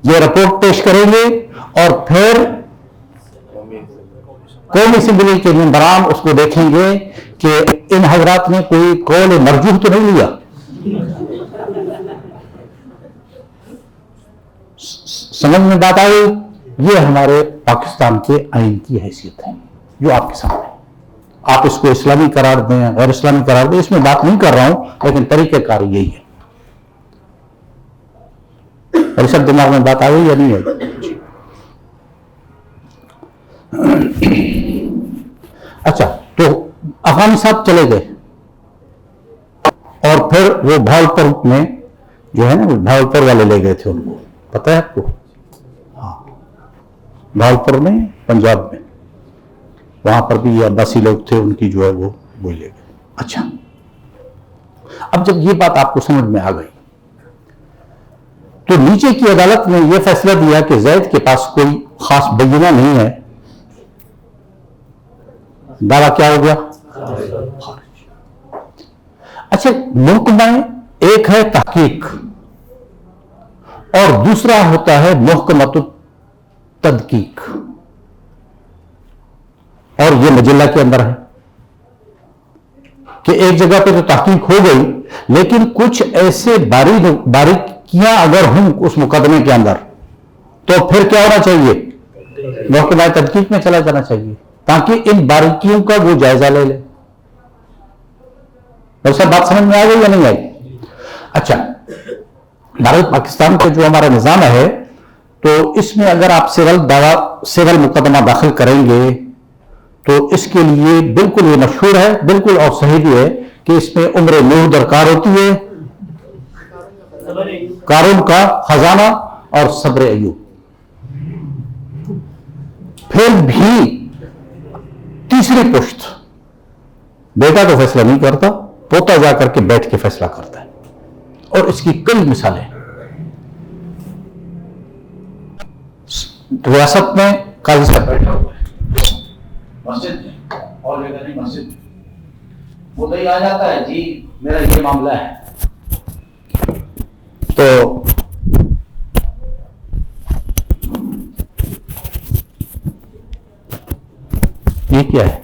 ये रिपोर्ट पेश करेंगे, और फिर कौमी असेंबली के मेंबरान उसको देखेंगे कि इन हजरात ने कोई कौल मरजूह तो नहीं लिया। समझ में बात आई? ये हमारे पाकिस्तान के आइन की हैसियत है जो आपके सामने। आप इसको इस्लामी करार दें, गैर इस्लामी करार दें, इसमें बात नहीं कर रहा हूं, लेकिन तरीक़ेकार यही है। और सब दिमाग में बात आ गई या नहीं आई? अच्छा, तो अफगानी साहब चले गए, और फिर वो भावलपुर में जो है ना, भावलपुर वाले ले गए थे उनको, पता है आपको? हाँ, भावलपुर में, पंजाब में, वहां पर भी अब्बासी लोग थे, उनकी जो है वो ले गए। अच्छा, अब जब ये बात आपको समझ में आ गई तो नीचे की अदालत ने यह फैसला दिया कि जैद के पास कोई खास बय्यिना नहीं है। दावा क्या हो गया? अच्छा, मुल्क में एक है तहकीक और दूसरा होता है मुहकमतुत तदकीक, और ये मजल्ला के अंदर है कि एक जगह पे तो तहकीक हो गई, लेकिन कुछ ऐसे बारीकियां अगर हों उस मुकदमे के अंदर, तो फिर क्या होना चाहिए? मुहकमा तदकीक में चला जाना चाहिए, ताकि इन बारीकियों का वो जायजा ले ले। वैसा बात समझ में आ गई या नहीं आई? अच्छा, भारत पाकिस्तान का जो हमारा निजाम है, तो इसमें अगर आप सिविल मुकदमा दाखिल करेंगे तो इसके लिए बिल्कुल ये मशहूर है, बिल्कुल और सही भी है कि इसमें उम्र नूह दरकार होती है, कारून का खजाना और सब्र अय्यूब। फिर भी तीसरी पुश्त, बेटा तो फैसला नहीं करता, पोता जाकर के बैठ के फैसला करता है, और इसकी कई मिसालें। रियासत में काजी साहब बैठा हुआ है, मस्जिद में, और जगह नहीं, मस्जिद में वो तो आ जाता है, जी मेरा ये मामला है, तो ये क्या है?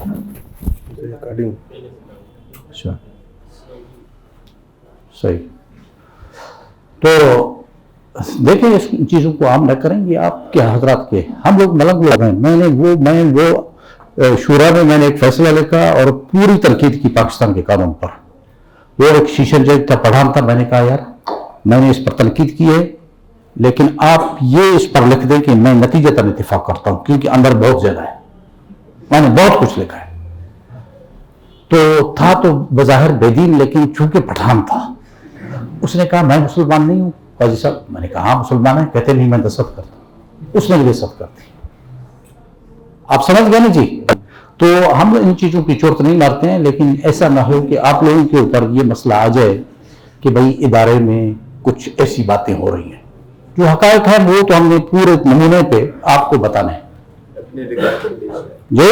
अच्छा, सही। तो देखिए, इस चीजों को हम न करेंगे आपके हजरात के, हम लोग मलंग लोग हैं। मैं वो शूरा में मैंने एक फैसला लिखा और पूरी तनकीद की पाकिस्तान के कानून पर। वो एक शीशर जज था, पठान था, मैंने कहा यार मैंने इस पर तनकीद की है, लेकिन आप ये इस पर लिख दें कि मैं नतीजतन इत्तेफाक करता हूं, क्योंकि अंदर बहुत ज्यादा है, मैंने बहुत कुछ लिखा है। तो था तो बज़ाहिर बेदीन, लेकिन चूंकि पठान था, उसने कहा मैं मुसलमान नहीं हूं, काजी साहब, मैंने कहा हाँ मुसलमान है। कहते नहीं मैं दस्तखत करता हूँ। उसने भी दस्तखत कर दी। आप समझ गए ना जी। तो हम इन चीज़ों की चोट नहीं मारते हैं, लेकिन ऐसा ना हो कि आप लोगों के ऊपर ये मसला आ जाए कि भाई इदारे में कुछ ऐसी बातें हो रही हैं। जो हकायक है वो तो हमने पूरे नमूने पे आपको बताना है अपने रिकॉर्ड के लिए जी।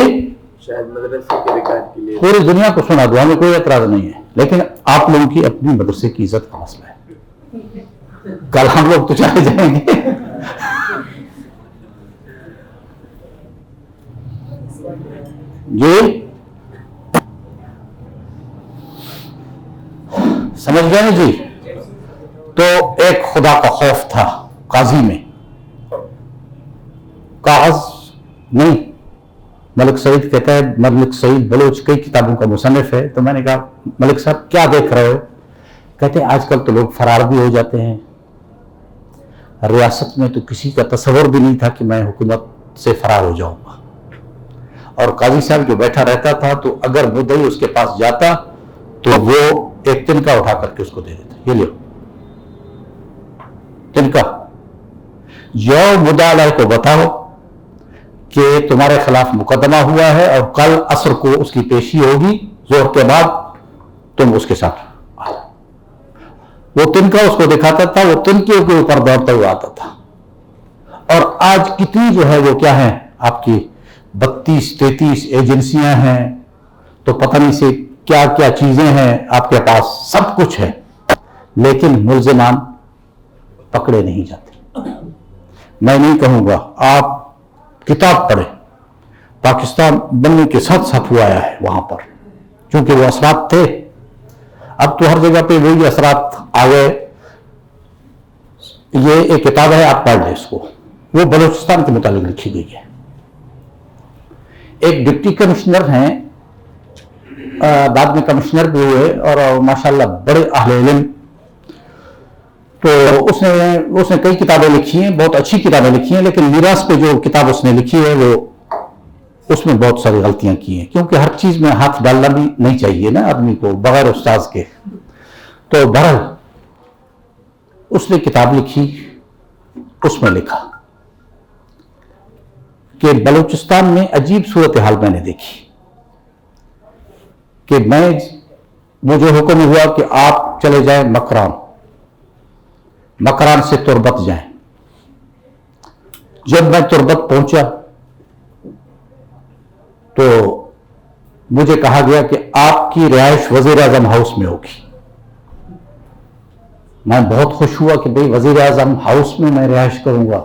शायद मदरसे के रिकॉर्ड के लिए पूरी दुनिया को सुना दो, हमें कोई एतराज नहीं है, लेकिन आप लोगों की अपनी मदरसे की इज्जत का मसला है। कल हम लोग तो चले जाएंगे। जी समझ गए ना जी। तो एक खुदा का खौफ था काजी में, कागज नहीं। मलिक सईद कहता है, मलिक सईद बलोच कई किताबों का मुसन्निफ है। तो मैंने कहा मलिक साहब क्या देख रहे हो? कहते हैं आजकल तो लोग फरार भी हो जाते हैं, रियासत में तो किसी का तस्वर भी नहीं था कि मैं हुकूमत से फरार हो जाऊंगा। और काजी साहब जो बैठा रहता था, तो अगर मुद्दई उसके पास जाता तो वो एक तिनका उठा करके उसको दे देता, ये लियो तिनका, जाओ मुद्दा अलैह को बताओ कि तुम्हारे खिलाफ मुकदमा हुआ है और कल असर को उसकी पेशी होगी, जोर के बाद तुम उसके साथ आओ। वो तिनका उसको दिखाता था, वो तिनके के ऊपर दौड़ता हुआ आता था। और आज कितनी जो है वो क्या है आपकी 32-33 एजेंसियां हैं, तो पता नहीं से क्या क्या चीजें हैं आपके पास, सब कुछ है, लेकिन मुल्ज़िमान पकड़े नहीं जाते। मैं नहीं कहूंगा, आप किताब पढ़े, पाकिस्तान बनने के साथ साथ हुआ है वहां पर, क्योंकि वो असरात थे। अब तो हर जगह पे वही असरात आ गए। ये एक किताब है, आप पढ़ लें इसको, वो बलूचिस्तान के मुतालिक लिखी गई है। एक डिप्टी कमिश्नर हैं, बाद में कमिश्नर भी हुए और माशाल्लाह बड़े अहले इल्म। तो उसने कई किताबें लिखी हैं, बहुत अच्छी किताबें लिखी हैं, लेकिन मीरास पे जो किताब उसने लिखी है वो उसमें बहुत सारी गलतियां की हैं, क्योंकि हर चीज में हाथ डालना भी नहीं चाहिए ना आदमी को बगैर उस्ताद के। तो बहरहाल उसने किताब लिखी, उसमें लिखा कि बलूचिस्तान में अजीब सूरत हाल मैंने देखी कि मुझे हुक्म हुआ कि आप चले जाएं मकरान से तुरबत जाएं। जब मैं तुरबत पहुंचा तो मुझे कहा गया कि आपकी रिहाइश वजीर आजम हाउस में होगी। मैं बहुत खुश हुआ कि भाई वजीर आजम हाउस में मैं रिहाइश करूंगा।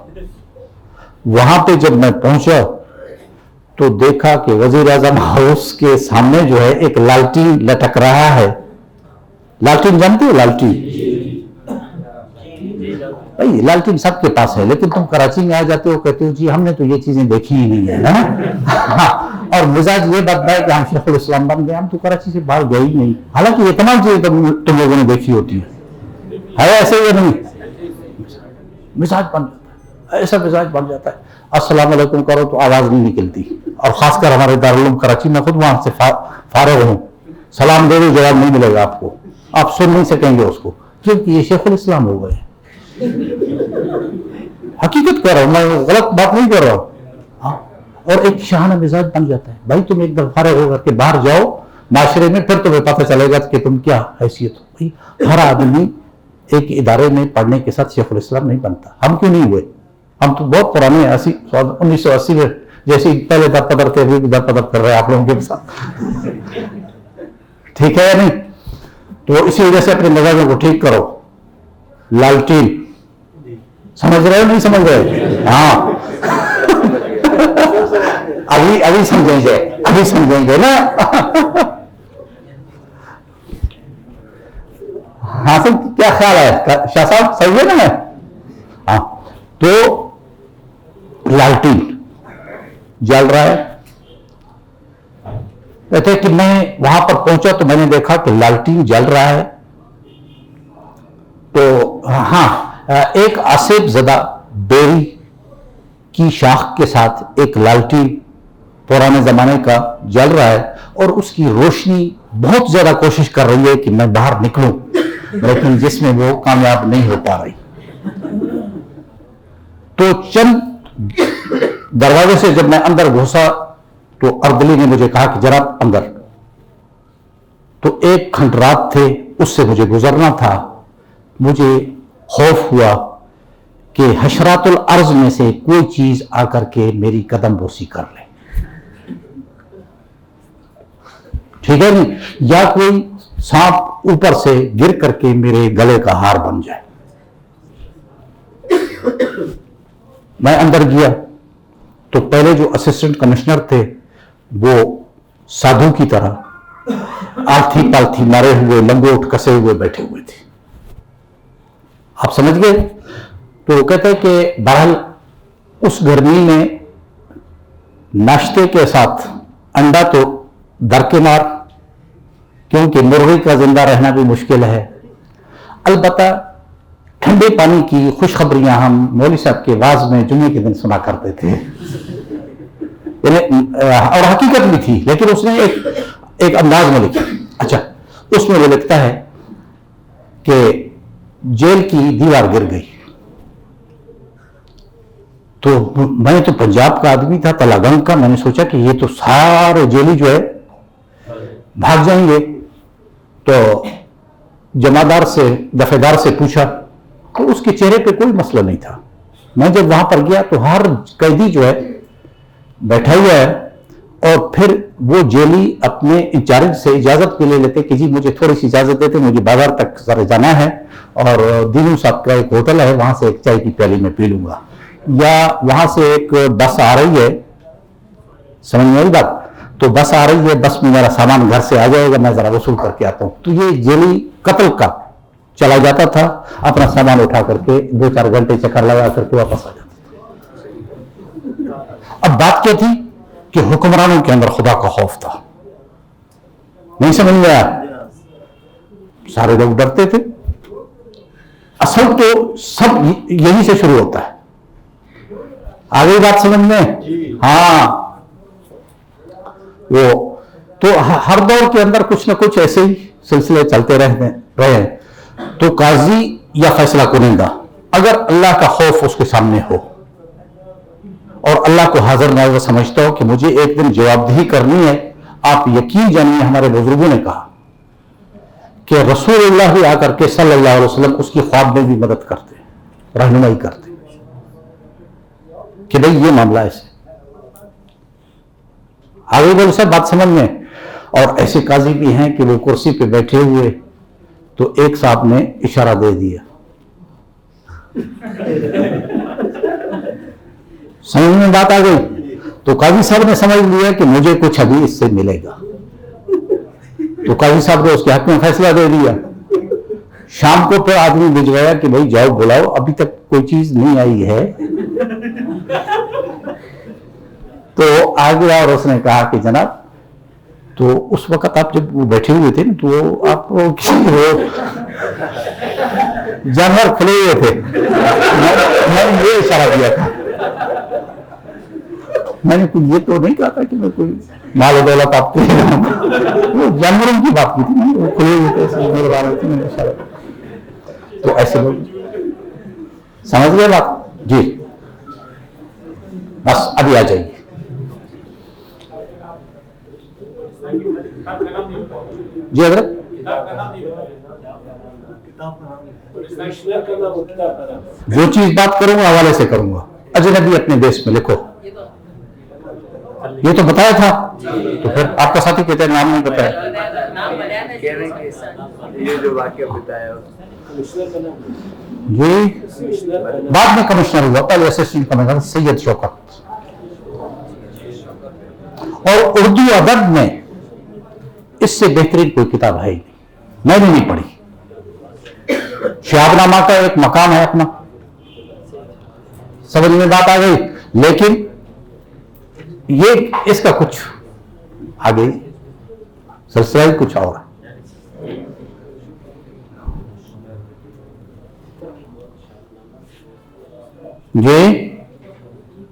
वहां पे जब मैं पहुंचा तो देखा कि वजीर आजम हाउस के सामने जो है एक लालटीन लटक रहा है। लालटीन जानते हो? लालटीन भाई लालटीन सबके पास है, लेकिन तुम कराची में आ जाते हो, कहते हो जी हमने तो ये चीजें देखी ही नहीं है ना। और मिजाज ये बात है कि हम शेखुल इस्लाम बन गए, हम तो कराची से बाहर गए ही नहीं। हालांकि ये तमाम चीजें तुम लोगों ने देखी होती है ऐसे ही नहीं। मिजाज बन जाता है, ऐसा मिजाज बन जाता है। अस्सलाम वालेकुम करो तो आवाज नहीं निकलती, और खासकर हमारे दारुल उलूम कराची में, खुद वहां से फारग हूं, सलाम दे दो जवाब नहीं मिलेगा आपको, आप सुन नहीं सकेंगे उसको, क्योंकि ये शेखुल इस्लाम हो गए। हकीकत कर रहा हूं मैं, गलत बात नहीं कर रहा हूं। हाँ, और एक शाहाना मिजाज बन जाता है। भाई तुम एक दफा फारग होकर के बाहर जाओ माशरे में, फिर तुम्हें पता चलेगा कि तुम क्या हैसियत हो। भाई हर आदमी एक इदारे में पढ़ने के साथ शेखुल इस्लाम नहीं बनता। हम क्यों नहीं हुए? हम तो बहुत पुराने हैं, 1980 में जैसे पहले दर पदर थे, अभी भी दर पदर कर रहे हैं आप लोगों के साथ। ठीक है या नहीं? तो इसी वजह से अपने मजाजों को ठीक करो। लालटीन समझ रहे हो नहीं समझ रहे? हाँ अभी समझेंगे ना। हाँ सर क्या ख्याल है शाह साहब, सही है ना? हाँ, तो लालटीन जल रहा है। कहते कि मैं वहां पर पहुंचा तो मैंने देखा कि लालटीन जल रहा है। तो हाँ, एक आसिफ ज़दा बेरी की शाख के साथ एक लालटीन पुराने जमाने का जल रहा है, और उसकी रोशनी बहुत ज्यादा कोशिश कर रही है कि मैं बाहर निकलूं, लेकिन जिसमें वो कामयाब नहीं हो पा रही। तो चंद दरवाजे से जब मैं अंदर घुसा तो अर्दली ने मुझे कहा कि जनाब अंदर। तो एक खंडरात थे, उससे मुझे गुजरना था। मुझे खौफ हुआ कि हशरातुल अर्ज में से कोई चीज आकर के मेरी कदम बोसी कर ले, ठीक है नहीं, या कोई सांप ऊपर से गिर करके मेरे गले का हार बन जाए। मैं अंदर गया तो पहले जो असिस्टेंट कमिश्नर थे वो साधु की तरह आलथी पालथी मारे हुए, लंगोट कसे हुए बैठे हुए थे। आप समझ गए? तो वो कहते हैं कि बहरहाल उस गर्मी में नाश्ते के साथ अंडा तो दरकिनार, क्योंकि मुर्गी का जिंदा रहना भी मुश्किल है। अलबत्ता ठंडे पानी की खुशखबरियां हम मौलवी साहब के वाज में जुम्मे के दिन सुना करते थे, और हकीकत भी थी, लेकिन उसने एक अंदाज में लिखा। अच्छा, उसमें वो लिखता है कि जेल की दीवार गिर गई। तो मैं तो पंजाब का आदमी था, तलागंग का। मैंने सोचा कि ये तो सारे जेली जो है भाग जाएंगे। तो जमादार से, दफेदार से पूछा तो उसके चेहरे पे कोई मसला नहीं था। मैं जब वहां पर गया तो हर कैदी जो है बैठा हुआ है, और फिर वो जेली अपने इंचार्ज से इजाजत भी ले लेते कि जी मुझे थोड़ी सी इजाजत देते, मुझे बाजार तक जरा जाना है और दीनू साहब का एक होटल है, वहां से एक चाय की प्याली में पी लूंगा, या वहां से एक बस आ रही है, समझ में आई बात, तो बस आ रही है, बस में मेरा सामान घर से आ जाएगा, मैं जरा वसूल करके आता हूं। तो ये जेली कत्ल का चला जाता था, अपना सामान उठा करके 2-4 घंटे चक्कर लगा करके वापस आ जाता था। अब बात क्या थी कि हुक्मरानों के अंदर खुदा का खौफ था। नहीं समझ में आया? सारे लोग डरते थे। असल तो सब यही से शुरू होता है। आ गई बात समझ में? हाँ, वो तो हर दौर के अंदर कुछ ना कुछ ऐसे ही सिलसिले चलते रहे। तो काजी या फैसला कुनिंदा अगर अल्लाह का खौफ उसके सामने हो और अल्लाह को हाजिर नाज़िर समझता हो कि मुझे एक दिन जवाबदेही करनी है, आप यकीन जानिए हमारे बुजुर्गों ने कहा कि रसूलुल्लाह भी आकर के सल्लल्लाहु अलैहि वसल्लम उसकी ख्वाब में भी मदद करते, रहनुमाई करते कि भाई ये मामला ऐसे आगे बोल सब बात समझ में। और ऐसे काजी भी हैं कि वो कुर्सी पे बैठे हुए, तो एक साहब ने इशारा दे दिया, समझ में बात आ गई। तो काजी साहब ने समझ लिया कि मुझे कुछ अभी इससे मिलेगा, तो काजी साहब ने उसके हक में फैसला दे दिया। शाम को फिर आदमी भिजवाया कि भाई जाओ बुलाओ, अभी तक कोई चीज नहीं आई है। तो आ गया और उसने कहा कि जनाब, तो उस वक्त आप जब वो बैठे हुए थे तो आप किसी हो जानवर खुले हुए थे, मैंने ये इशारा दिया था, मैंने कोई ये तो नहीं कहा था कि मैं कोई माल दौलत आपके वो जानवरों की बात की थी, वो खुले हुए थे, मेरे बारे में मैंने इशारा। तो ऐसे लोग समझ गए बात जी। बस अभी आ जाइए। जी हजरत, जो चीज बात करूंगा हवाले से करूंगा। अजनबी अपने देश में लिखो, ये तो बताया था, तो फिर आपका साथी कहते हैं नाम नहीं बताया। ये जो वाक्य बताया ये बाद में कमिश्नर हुआ, पहले असिस्टेंट कमिश्नर सैयद शौकत। और उर्दू अदब में इससे बेहतरीन कोई किताब है ही नहीं, मैंने नहीं पढ़ी। शहाबनामा का एक मकाम है अपना, समझ में बात आ गई। लेकिन ये इसका कुछ आगे सिलसिला ही कुछ और है। ये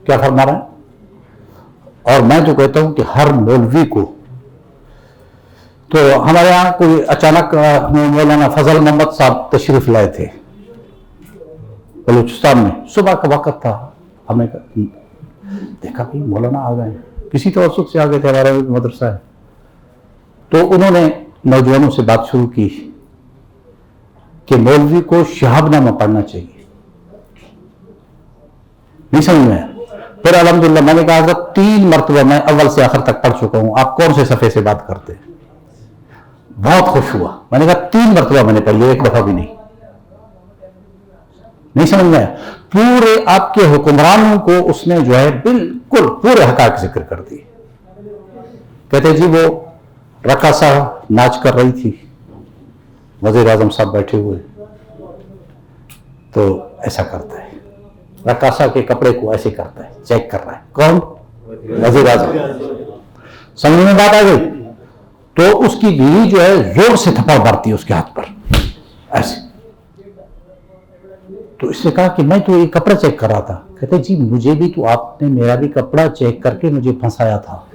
क्या फरमा रहा है? और मैं तो कहता हूं कि हर मौलवी को, तो हमारे यहाँ कोई अचानक मौलाना फजल मोहम्मद साहब तशरीफ लाए थे, बलूचिस्तान में, सुबह का वक्त था। हमने देखा भाई मौलाना आ गए, किसी तवज्जुह से आ गए थे, हमारा मदरसा है। तो उन्होंने नौजवानों से बात शुरू की कि मौलवी को शहाबनामा पढ़ना चाहिए। नहीं समझ में आया। फिर अल्हम्दुलिल्लाह मैंने कहा हज़रत 3 मरतबा मैं अव्वल से आखिर तक पढ़ चुका हूं, आप कौन से सफ़े से बात करते हैं? बहुत खुश हुआ। मैंने कहा 3 मरतबा मैंने पढ़ लिया, एक दफा भी नहीं। नहीं समझ में आया। पूरे आपके हुक्मरानों को उसने जो है बिल्कुल पूरे हक़ाइक़ जिक्र कर दिए। कहते जी वो रकासा नाच कर रही थी, वज़ीर आज़म साहब बैठे हुए, तो ऐसा करता है, रकासा के कपड़े को ऐसे करता है, चेक कर रहा है। कौन? वज़ीर आज़म। समझ में बात आ गई? तो उसकी बीवी जो है जोर से थप्पड़ मारती है उसके हाथ पर ऐसे। तो इसने कहा कि मैं तो ये कपड़ा चेक कर रहा था। कहते जी मुझे भी तो आपने मेरा भी कपड़ा चेक करके मुझे फंसाया था।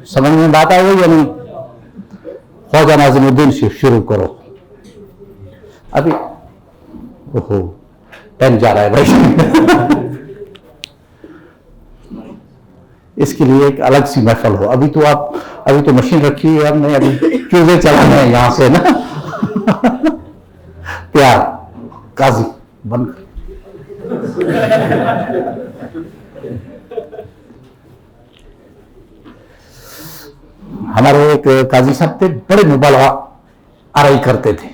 समझ में बात आ गई या नहीं? ख्वाजा नाज़िमुद्दीन से शुरू करो। अभी ओहो पेन जा रहा है भाई। इसके लिए एक अलग सी महफल हो। अभी तो मशीन रखी है हमने, अभी चूजे चलाने हैं यहां से ना। प्यार काजी बन हमारे एक काजी साहब थे, बड़े मुबालगा आरई करते थे।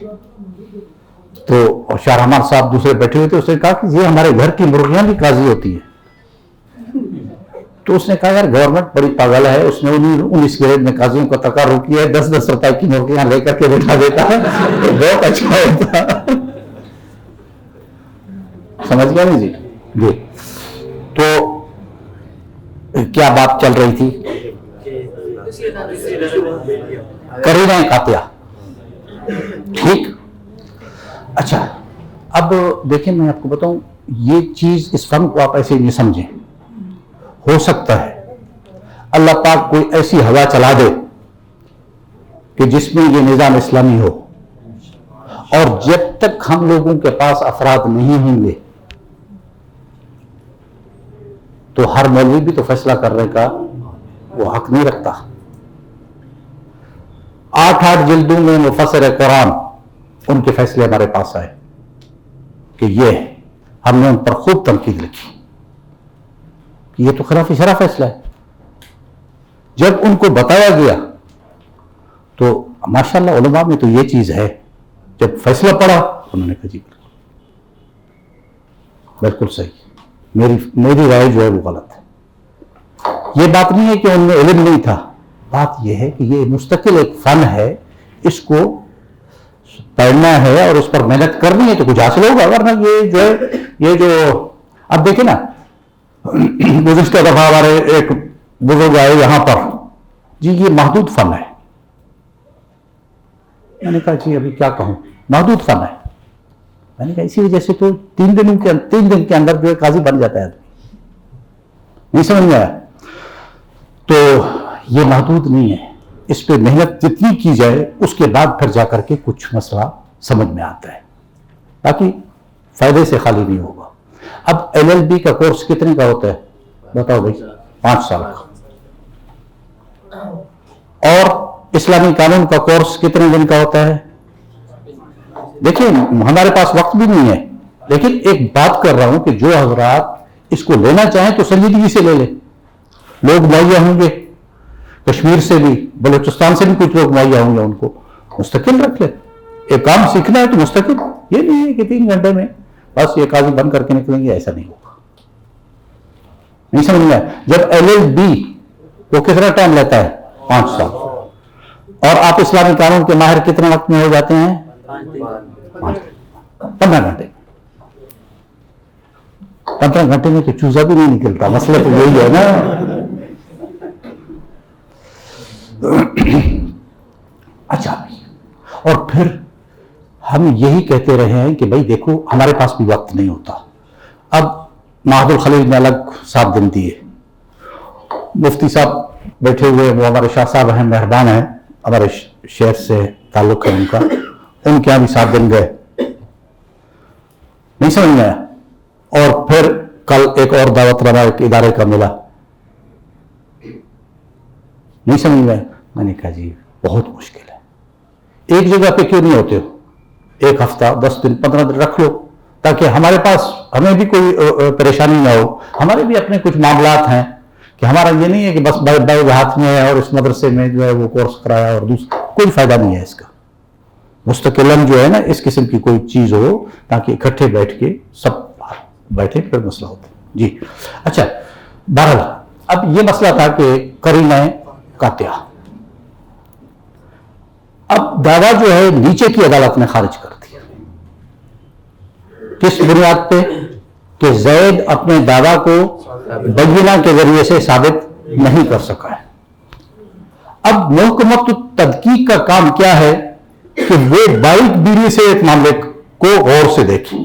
तो और शाहरहमान साहब दूसरे बैठे हुए थे, उसने कहा कि ये हमारे घर की मुर्गियां भी काजी होती है। तो उसने कहा यार गवर्नमेंट बड़ी पागल है, उसने 19 ग्रेड में काजियों का तकार्रुर किया है, 10-10 रुपए की मुर्गियां लेकर के बैठा देता है, तो बहुत अच्छा होता। समझ गया नहीं जी? तो क्या बात चल रही थी? करीना कातिया। ठीक। अच्छा अब देखिए मैं आपको बताऊं, ये चीज इस फन को आप ऐसे नहीं समझें। हो सकता है अल्लाह पाक कोई ऐसी हवा चला दे कि जिसमें ये निजाम इस्लामी हो, और जब तक हम लोगों के पास अफराद नहीं होंगे तो हर मौलवी भी तो फैसला करने का वो हक नहीं रखता। 8 जिल्दों में मुफस्सिर कुरान उनके फैसले हमारे पास आए कि ये है, हमने उन पर खूब तनकीद लिखी कि ये तो खिलाफ शरअ फैसला है। जब उनको बताया गया तो माशाअल्लाह उलमा में तो ये चीज है, जब फैसला पड़ा उन्होंने कहा जी बिल्कुल सही, मेरी राय जो है वो गलत है। ये बात नहीं है कि उनमें इल्म नहीं था, बात यह है कि ये मुस्तकिल एक फन है, इसको पढ़ना है और उस पर मेहनत करनी है तो कुछ हासिल होगा, वरना ये जो अब देखिए ना, गुज़िश्ता दफा हमारे एक बुजुर्ग आए यहां पर, जी ये महदूद फन है। मैंने कहा जी अभी क्या कहूं, महदूद फन है। मैंने कहा इसी वजह से तो 3 दिन के अंदर जो है काजी बन जाता है। नहीं समझ में आया? तो ये महदूद नहीं है, इस पे मेहनत जितनी की जाए उसके बाद फिर जाकर के कुछ मसला समझ में आता है, बाकी फायदे से खाली नहीं होगा। अब LLB का कोर्स कितने का होता है बताओ भाई? 5 साल का। और इस्लामी कानून का कोर्स कितने दिन का होता है? देखिए हमारे पास वक्त भी नहीं है, लेकिन एक बात कर रहा हूं कि जो हजरात इसको लेना चाहें तो संजीदगी से ले ले। लोग मुहैया होंगे कश्मीर से भी, बलूचिस्तान से भी कुछ लोग मुहैया होंगे, उनको मुस्तकिल रख ले। एक काम सीखना है तो मुस्तकिल, ये नहीं है कि 3 घंटे में बस ये काजी बंद करके निकलेंगे, ऐसा नहीं होगा। नहीं समझ में आया? जब LLB वो कितना टाइम लेता है? 5 साल। और आप इस्लामी कानून के माहिर कितने वक्त में हो जाते हैं? 15 घंटे। 15 घंटे में तो चूजा भी नहीं निकलता, मसला तो यही है ना। अच्छा, और फिर हम यही कहते रहे हैं कि भाई देखो हमारे पास भी वक्त नहीं होता। अब महदुल खलील ने अलग 7 दिन दिए, मुफ्ती साहब बैठे हुए, वो हमारे शाह साहब हैं, मेहरबान हैं, हमारे शहर से ताल्लुक है उनका, उनके यहाँ भी 7 दिन गए, नहीं समझ में आया। और फिर कल एक और दावतनामा एक इदारे का मिला, नहीं समझ में आया। मैंने कहा जी बहुत मुश्किल है, एक जगह पे क्यों नहीं होते हो, 1 हफ्ता 10 दिन 15 दिन रख लो, ताकि हमारे पास हमें भी कोई परेशानी ना हो। हमारे भी अपने कुछ मामलात हैं कि हमारा ये नहीं है कि बस बैग हाथ में है और इस मदरसे में जो है वो कोर्स कराया और दूसरा कोई फायदा नहीं है इसका। मुस्तकिलन जो है ना इस किस्म की कोई चीज हो ताकि इकट्ठे बैठ के सब बैठे फिर मसला होता है जी। अच्छा, बहरहाल अब ये मसला था कि करीना कातिया, अब दावा जो है नीचे की अदालत ने खारिज कर दिया। किस बुनियाद पे कि जैद अपने दावा को बय्यिना के जरिए से साबित नहीं कर सका है। अब मुहकमत तदकीक का काम क्या है कि वो बारीक बीनी से एक मामले को गौर से देखें।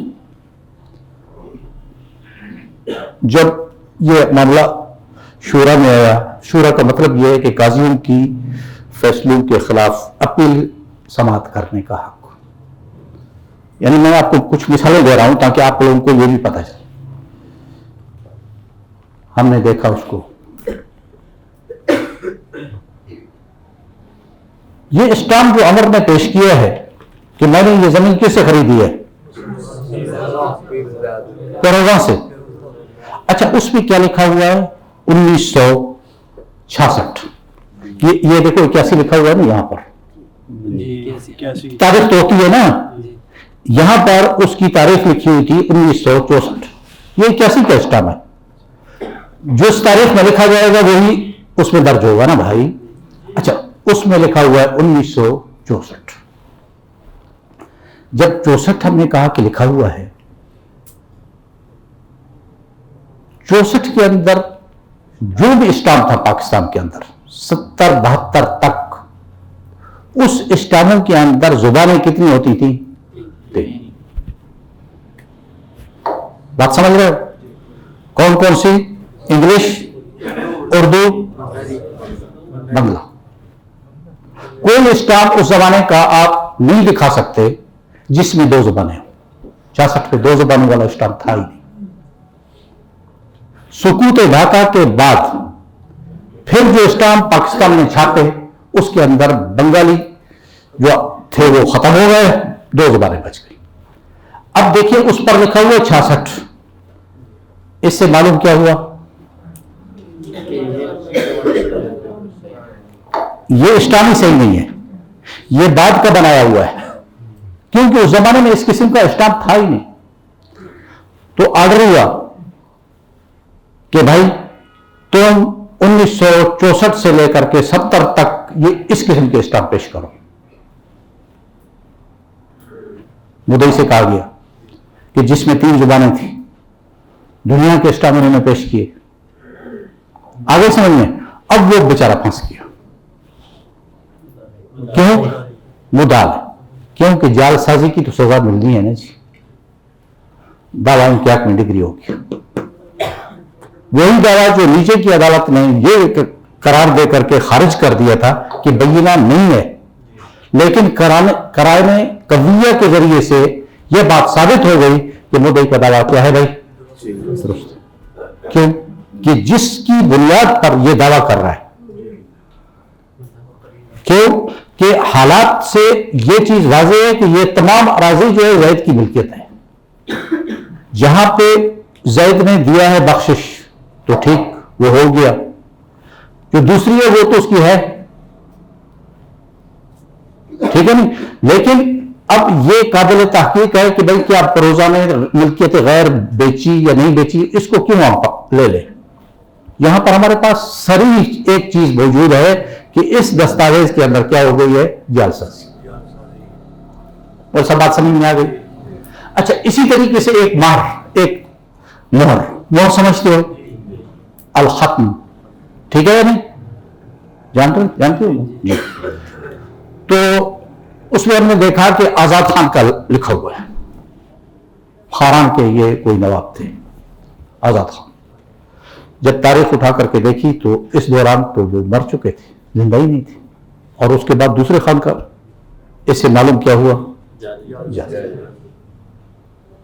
जब यह मामला शूरा में आया, शूरा का मतलब यह है कि काजियों की फैसलों के खिलाफ अपील समाअत करने का हक, यानी मैं आपको कुछ मिसालें दे रहा हूं ताकि आप लोगों को यह भी पता चले। हमने देखा उसको, ये स्टाम्प जो अमर ने पेश किया है कि मैंने ये जमीन किससे खरीदी है, करोगा से। अच्छा, उसमें क्या लिखा हुआ है 1966, ये देखो 81 लिखा हुआ है ना, यहां पर तारीख तो होती है ना, यहां पर उसकी तारीख लिखी हुई थी 1964, ये 81 का स्टाम्प है। जो इस तारीख में लिखा जाएगा वही उसमें दर्ज होगा ना भाई। अच्छा, उसमें लिखा हुआ है 1964। जब 64 हमने कहा कि लिखा हुआ है, 64 के अंदर जो भी स्टाम्प था पाकिस्तान के अंदर 70-72 तक, उस स्टाम्पों के अंदर जुबानें कितनी होती थी, 3। बात समझ रहे हो? कौन कौन सी? इंग्लिश, उर्दू, बंगला। कोई स्टाम्प उस जमाने का आप नहीं दिखा सकते जिसमें 2 जुबानें हो। 66 पे 2 जुबानों वाला स्टाम्प था ही नहीं। सुकूत ढाका के बाद फिर जो स्टाम्प पाकिस्तान में छापे उसके अंदर बंगाली जो थे वो खत्म हो गए, 2 जुबानें बच गई। अब देखिए उस पर लिखा हुआ 66, इससे मालूम क्या हुआ, ये स्टाम्प ही सही नहीं है, ये बाद का बनाया हुआ है, क्योंकि उस जमाने में इस किस्म का स्टाम्प था ही नहीं। तो आर्डर हुआ कि भाई तुम 1964 से लेकर के 70 तक ये इस किस्म के स्टाम्प पेश करो। मुद्दई से कहा गया कि जिसमें 3 जुबानें थी, दुनिया के स्टाम्प उन्होंने पेश किए। आगे समझ में, अब वो बेचारा फंस गया। क्यों? मुदाल, क्योंकि जालसाजी की तो सजा मिलनी है ना जी, दावा इंकियाक में डिग्री होगी। वही दावा जो नीचे की अदालत ने ये करार दे करके खारिज कर दिया था कि बय्यिना नहीं है, लेकिन कराने कविया के जरिए से यह बात साबित हो गई कि मुद्दई का दावा क्या है भाई, दुरुस्त। क्यों? कि जिसकी बुनियाद पर यह दावा कर रहा है, क्यों कि हालात से यह चीज वाज़ेह है कि यह तमाम अराज़ी जो है ज़ैद की मिल्कियत है। जहां पे ज़ैद ने दिया है बख्शिश तो ठीक, वो हो गया, जो दूसरी है वो तो उसकी है, ठीक है नहीं। लेकिन अब ये काबिल तहकीक है कि भाई क्या परोजा ने मिल्कियत गैर बेची या नहीं बेची, इसको क्यों आप ले ले। यहां पर हमारे पास सरीह एक चीज मौजूद है कि इस दस्तावेज के अंदर क्या हो गई है, जालसाजी। और सब बात समझ में आ गई। अच्छा, इसी तरीके से एक मोहर समझते हो, अल खत्म, ठीक है या नहीं, जानते हो जी। तो उसमें हमने देखा कि आजाद खान का लिखा हुआ है, खारान के ये कोई नवाब थे आजाद खान। जब तारीख उठा करके देखी तो इस दौरान तो वो मर चुके थे, जिंदा ही नहीं थे। और उसके बाद दूसरे खान का, इससे मालूम क्या हुआ जारी।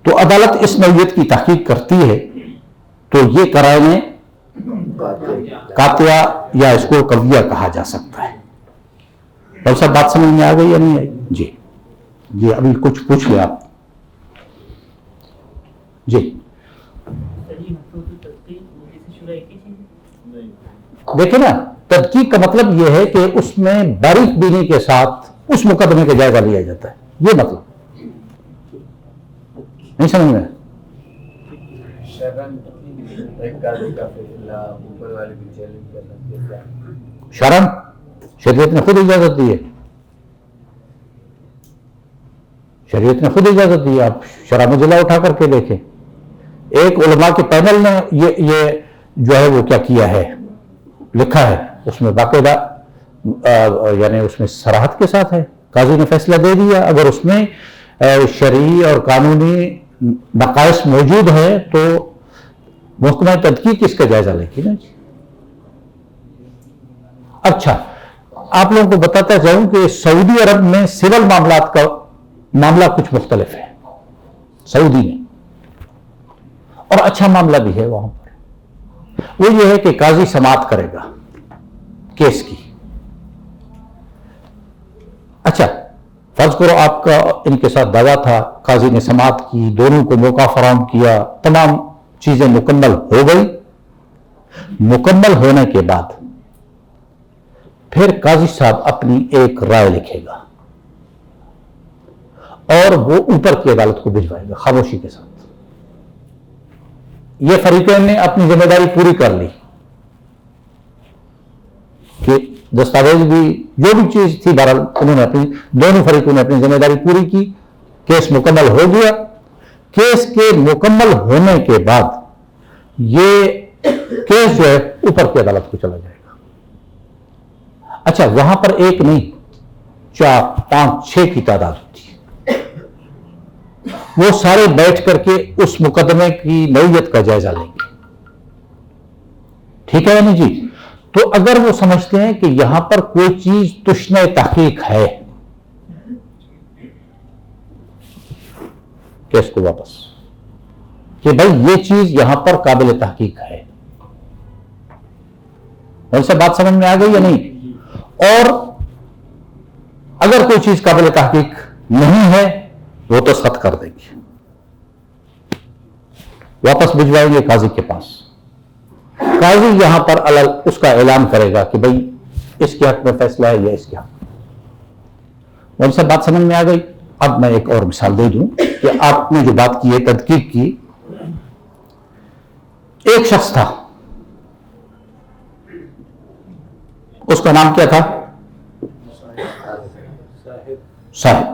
तो अदालत इस नौयत की तहकीक करती है तो ये कराने कातिया या इसको कविया कहा जा सकता है। और सब बात समझ में आ गई या नहीं आई? जी जी, अभी कुछ पूछ ले आप जी। देखिए ना, तदकीक का मतलब यह है कि उसमें बारीक बीनी के साथ उस मुकदमे का जायजा लिया जाता है, ये मतलब नहीं समझ में? शरन एक काजी का फैसला ऊपर वाले भी चैलेंज कर सकते हैं। शरम शरीयत ने खुद इजाजत दी है, शरीयत ने खुद इजाजत दी है। आप शरह मुजला उठा करके देखें, एक उलमा के पैनल ने ये जो है वो क्या किया है, लिखा है उसमें बाकायदा, यानी उसमें सराहत के साथ है, काजी ने फैसला दे दिया। अगर उसमें शरई और कानूनी नकाइस मौजूद है तो महकमा तदकीक इसका जायजा लेगी ना जी। अच्छा, आप लोगों को बताता जाऊं कि सऊदी अरब में सिविल मामलात का मामला कुछ मुख्तलिफ है सऊदी में, और अच्छा मामला भी है वहां पर। वो ये है कि काजी समाअत करेगा केस की। अच्छा, फर्ज करो आपका इनके साथ दावा था, काजी ने समाअत की, दोनों को मौका फराहम किया, तमाम चीजें मुकम्मल हो गई। मुकम्मल होने के बाद फिर काजी साहब अपनी एक राय लिखेगा और वो ऊपर की अदालत को भिजवाएगा खामोशी के साथ। ये फरीकैन ने अपनी जिम्मेदारी पूरी कर ली कि दस्तावेज भी, जो भी चीज थी, बहरहाल उन्होंने अपनी, दोनों फरीकों ने अपनी जिम्मेदारी पूरी की। केस मुकम्मल हो गया। केस के मुकम्मल होने के बाद ये केस जो है ऊपर की अदालत को चला जाएगा। अच्छा, वहां पर एक नहीं, 4, 5, 6 की तादाद होती है। वो सारे बैठ करके उस मुकदमे की नौयत का जायजा लेंगे। ठीक है यानी जी। तो अगर वो समझते हैं कि यहां पर कोई चीज तुश्ने तहकीक है, केस को वापस, कि भाई ये चीज यहां पर काबिल तहकीक है, वैसे बात समझ में आ गई या नहीं? और अगर कोई चीज काबिल तहकीक नहीं है वो तो सख्त कर देंगे, वापस भिजवाएंगे काजी के पास। काजी यहां पर अलग उसका ऐलान करेगा कि भाई इसके हक में फैसला है या इसके हक में। वैसे बात समझ में आ गई? अब मैं एक और मिसाल दे दूं कि आपने जो बात की है तदकीक की। एक शख्स था, उसका नाम क्या था? साहिब।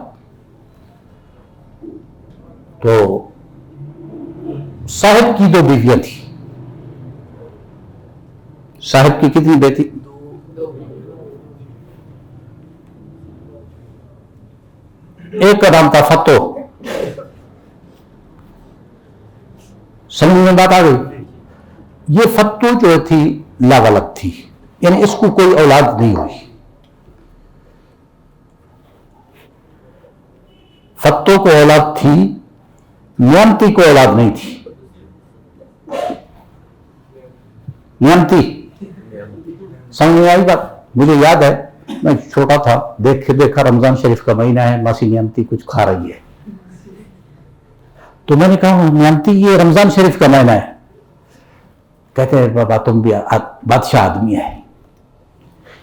तो साहिब की 2 बीवियां थी। साहिब की कितनी बेटी? 1 का नाम था फतो। समझ में बात आ गई? ये फतो जो थी लावालक थी, यानी इसको कोई औलाद नहीं हुई। फतो को औलाद थी, नियमती को औलाद नहीं थी। नियमती समझ में आई बात? मुझे याद है, मैं छोटा था, देखा रमजान शरीफ का महीना है, मासी नियमती कुछ खा रही है, तो मैंने कहा नियमती ये रमजान शरीफ का महीना है। कहते हैं बाबा तुम भी बादशाह आदमी है,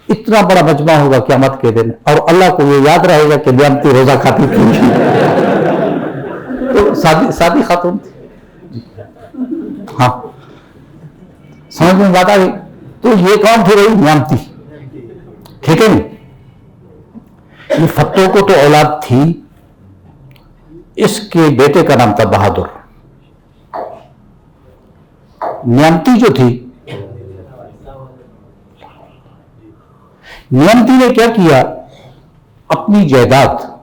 इतना बड़ा मजमा होगा क़यामत के दिन और अल्लाह को ये याद रहेगा कि नियमती रोजा खाती थी। तो सादी खातून थी। हाँ, समझ में बात आ गई? तो ये कौन थी रही? नियमती। ठीक है, ये फतो को तो औलाद थी, इसके बेटे का नाम था बहादुर। नियमती जो थी, नियमती ने क्या किया, अपनी जायदाद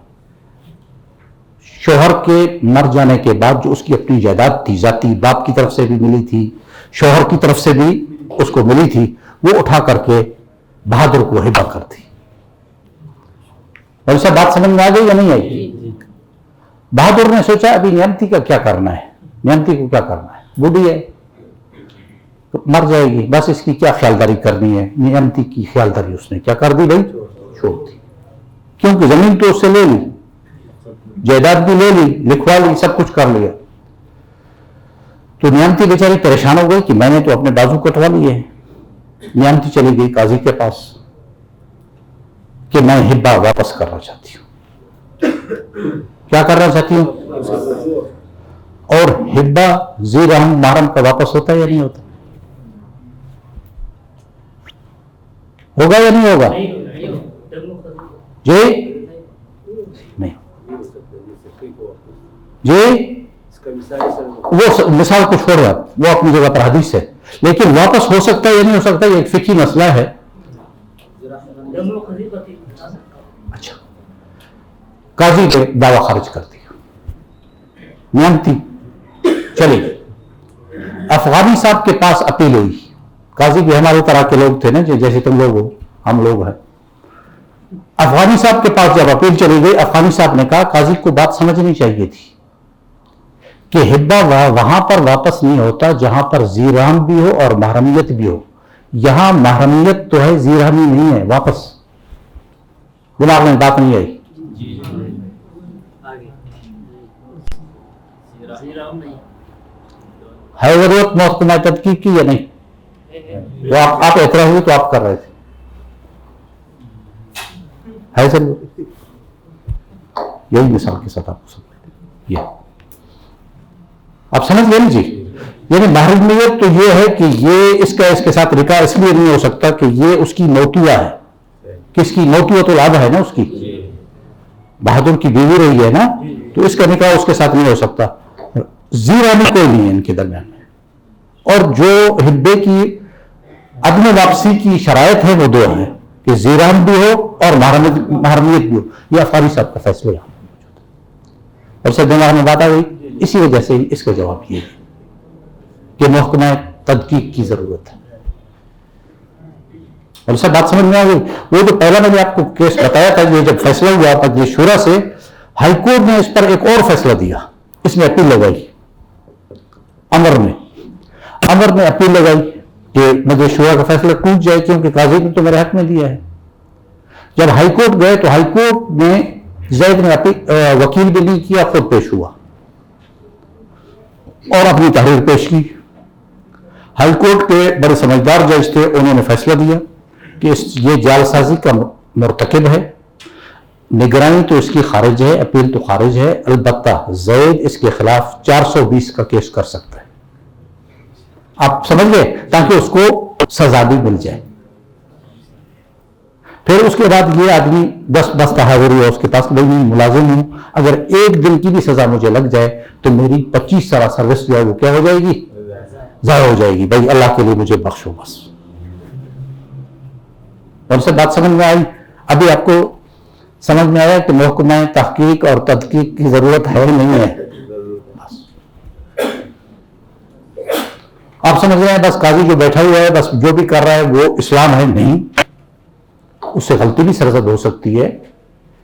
शोहर के मर जाने के बाद जो उसकी अपनी जायदाद थी, जाती बाप की तरफ से भी मिली थी, शोहर की तरफ से भी उसको मिली थी, वो उठा करके बहादुर को हिबा कर दी। और सब बात समझ में आ गई या नहीं आई? बहादुर ने सोचा अभी नियमती का क्या करना है, नियमती को क्या करना है, बूढ़ी है तो मर जाएगी, बस इसकी क्या ख्यालदारी करनी है। नियमती की ख्यालदारी उसने क्या कर दी भाई, छोड़ दी, क्योंकि जमीन तो उससे ले ली, जायदाद भी ले ली, लिखवा ली, सब कुछ कर लिया। तो नियमती बेचारी परेशान हो गई कि मैंने तो अपने बाजू कटवा लिए हैं। नियमती चली गई काजी के पास कि मैं हिब्बा वापस करना चाहती हूं। क्या करना चाहती हूं? और हिब्बा जी रहम महरम का वापस होता है या नहीं होता? होगा या नहीं होगा? जी नहीं जी, वो मिसाल को छोड़ आप, वो अपनी जगह पर हदीस है, लेकिन वापस हो सकता है या नहीं हो सकता, ये एक फिकी मसला है। अच्छा, काजी ने दावा खारिज कर दिया, नियमती चली गई। अफगानी साहब के पास अपील हुई, काजी भी हमारे तरह के लोग थे ना, जैसे तुम लोग हो, हम लोग हैं। अफगानी साहब के पास जब अपील चली गई, अफगानी साहब ने कहा काजी को बात समझनी चाहिए थी कि हिब्बा वहां पर वापस नहीं होता जहां पर जीराम भी हो और महरमियत भी हो। यहां महरमियत तो है, जीरामी नहीं है। वापस दिमाग में बात नहीं आई। है जरूरत महकमा तदकीक की या नहीं? तो आप एतराज हुए तो आप कर रहे थे, है जरूरत? यही मिसाल के साथ आपको समझ, ये आप समझ गए जी। यानी महरमियत तो ये है कि ये इसके साथ निकाह इसलिए नहीं हो सकता कि ये उसकी मौतिया है। किसकी मौतिया? तो लाभ है ना उसकी, बहादुर की बीवी रही है ना, तो इसका निकाह उसके साथ नहीं हो सकता। जीरानी कोई नहीं है इनके दरमियान में। और जो हिब्बे की अदम वापसी की शरायत है वो दो है कि जीरान भी हो और महरमियत भी हो। ये अफगानी साहब का फैसला यहां और सब दिमाग में बात आ गई। इसी वजह से इसका जवाब ये है कि महकमा तदकीक की जरूरत है। और सब बात समझ में आ गई। वो जो पहला मैंने आपको केस बताया था, ये जब फैसला हुआ मजलिस शूरा से, हाईकोर्ट ने इस पर एक और फैसला दिया, इसमें अपील लगाई। अमर में अपील लगाई कि मजलिस शूरा का फैसला टूट जाए, क्योंकि काजी ने तो मेरे हक में दिया है। जब हाईकोर्ट गए तो हाईकोर्ट में जैद ने वकील भी नहीं किया, खुद पेश हुआ और अपनी तहरीर पेश की। हाईकोर्ट के बड़े समझदार जज थे, उन्होंने फैसला दिया कि ये जालसाजी का मुर्तकिब है, निगरानी तो इसकी खारिज है, अपील तो खारिज है, अलबत्ता जैद इसके खिलाफ 420 का केस कर सकता है। आप समझ गए, ताकि उसको सजा भी मिल जाए। फिर उसके बाद ये आदमी बस तहावरी है उसके पास, भाई मैं मुलाजिम हूं, अगर एक दिन की भी सजा मुझे लग जाए तो मेरी 25 साल सर्विस जो है वो क्या हो जाएगी, जाया हो जाएगी। भाई अल्लाह के लिए मुझे बख्शो बस। और से बात समझ में आई। अभी आपको समझ में आया कि महकमा तहकीक और तदकीक की जरूरत है नहीं है। बस आप समझ रहे हैं, बस काजी जो बैठा हुआ है, बस जो भी कर रहा है वो इस्लाम है नहीं, उससे गलती भी सरजद हो सकती है।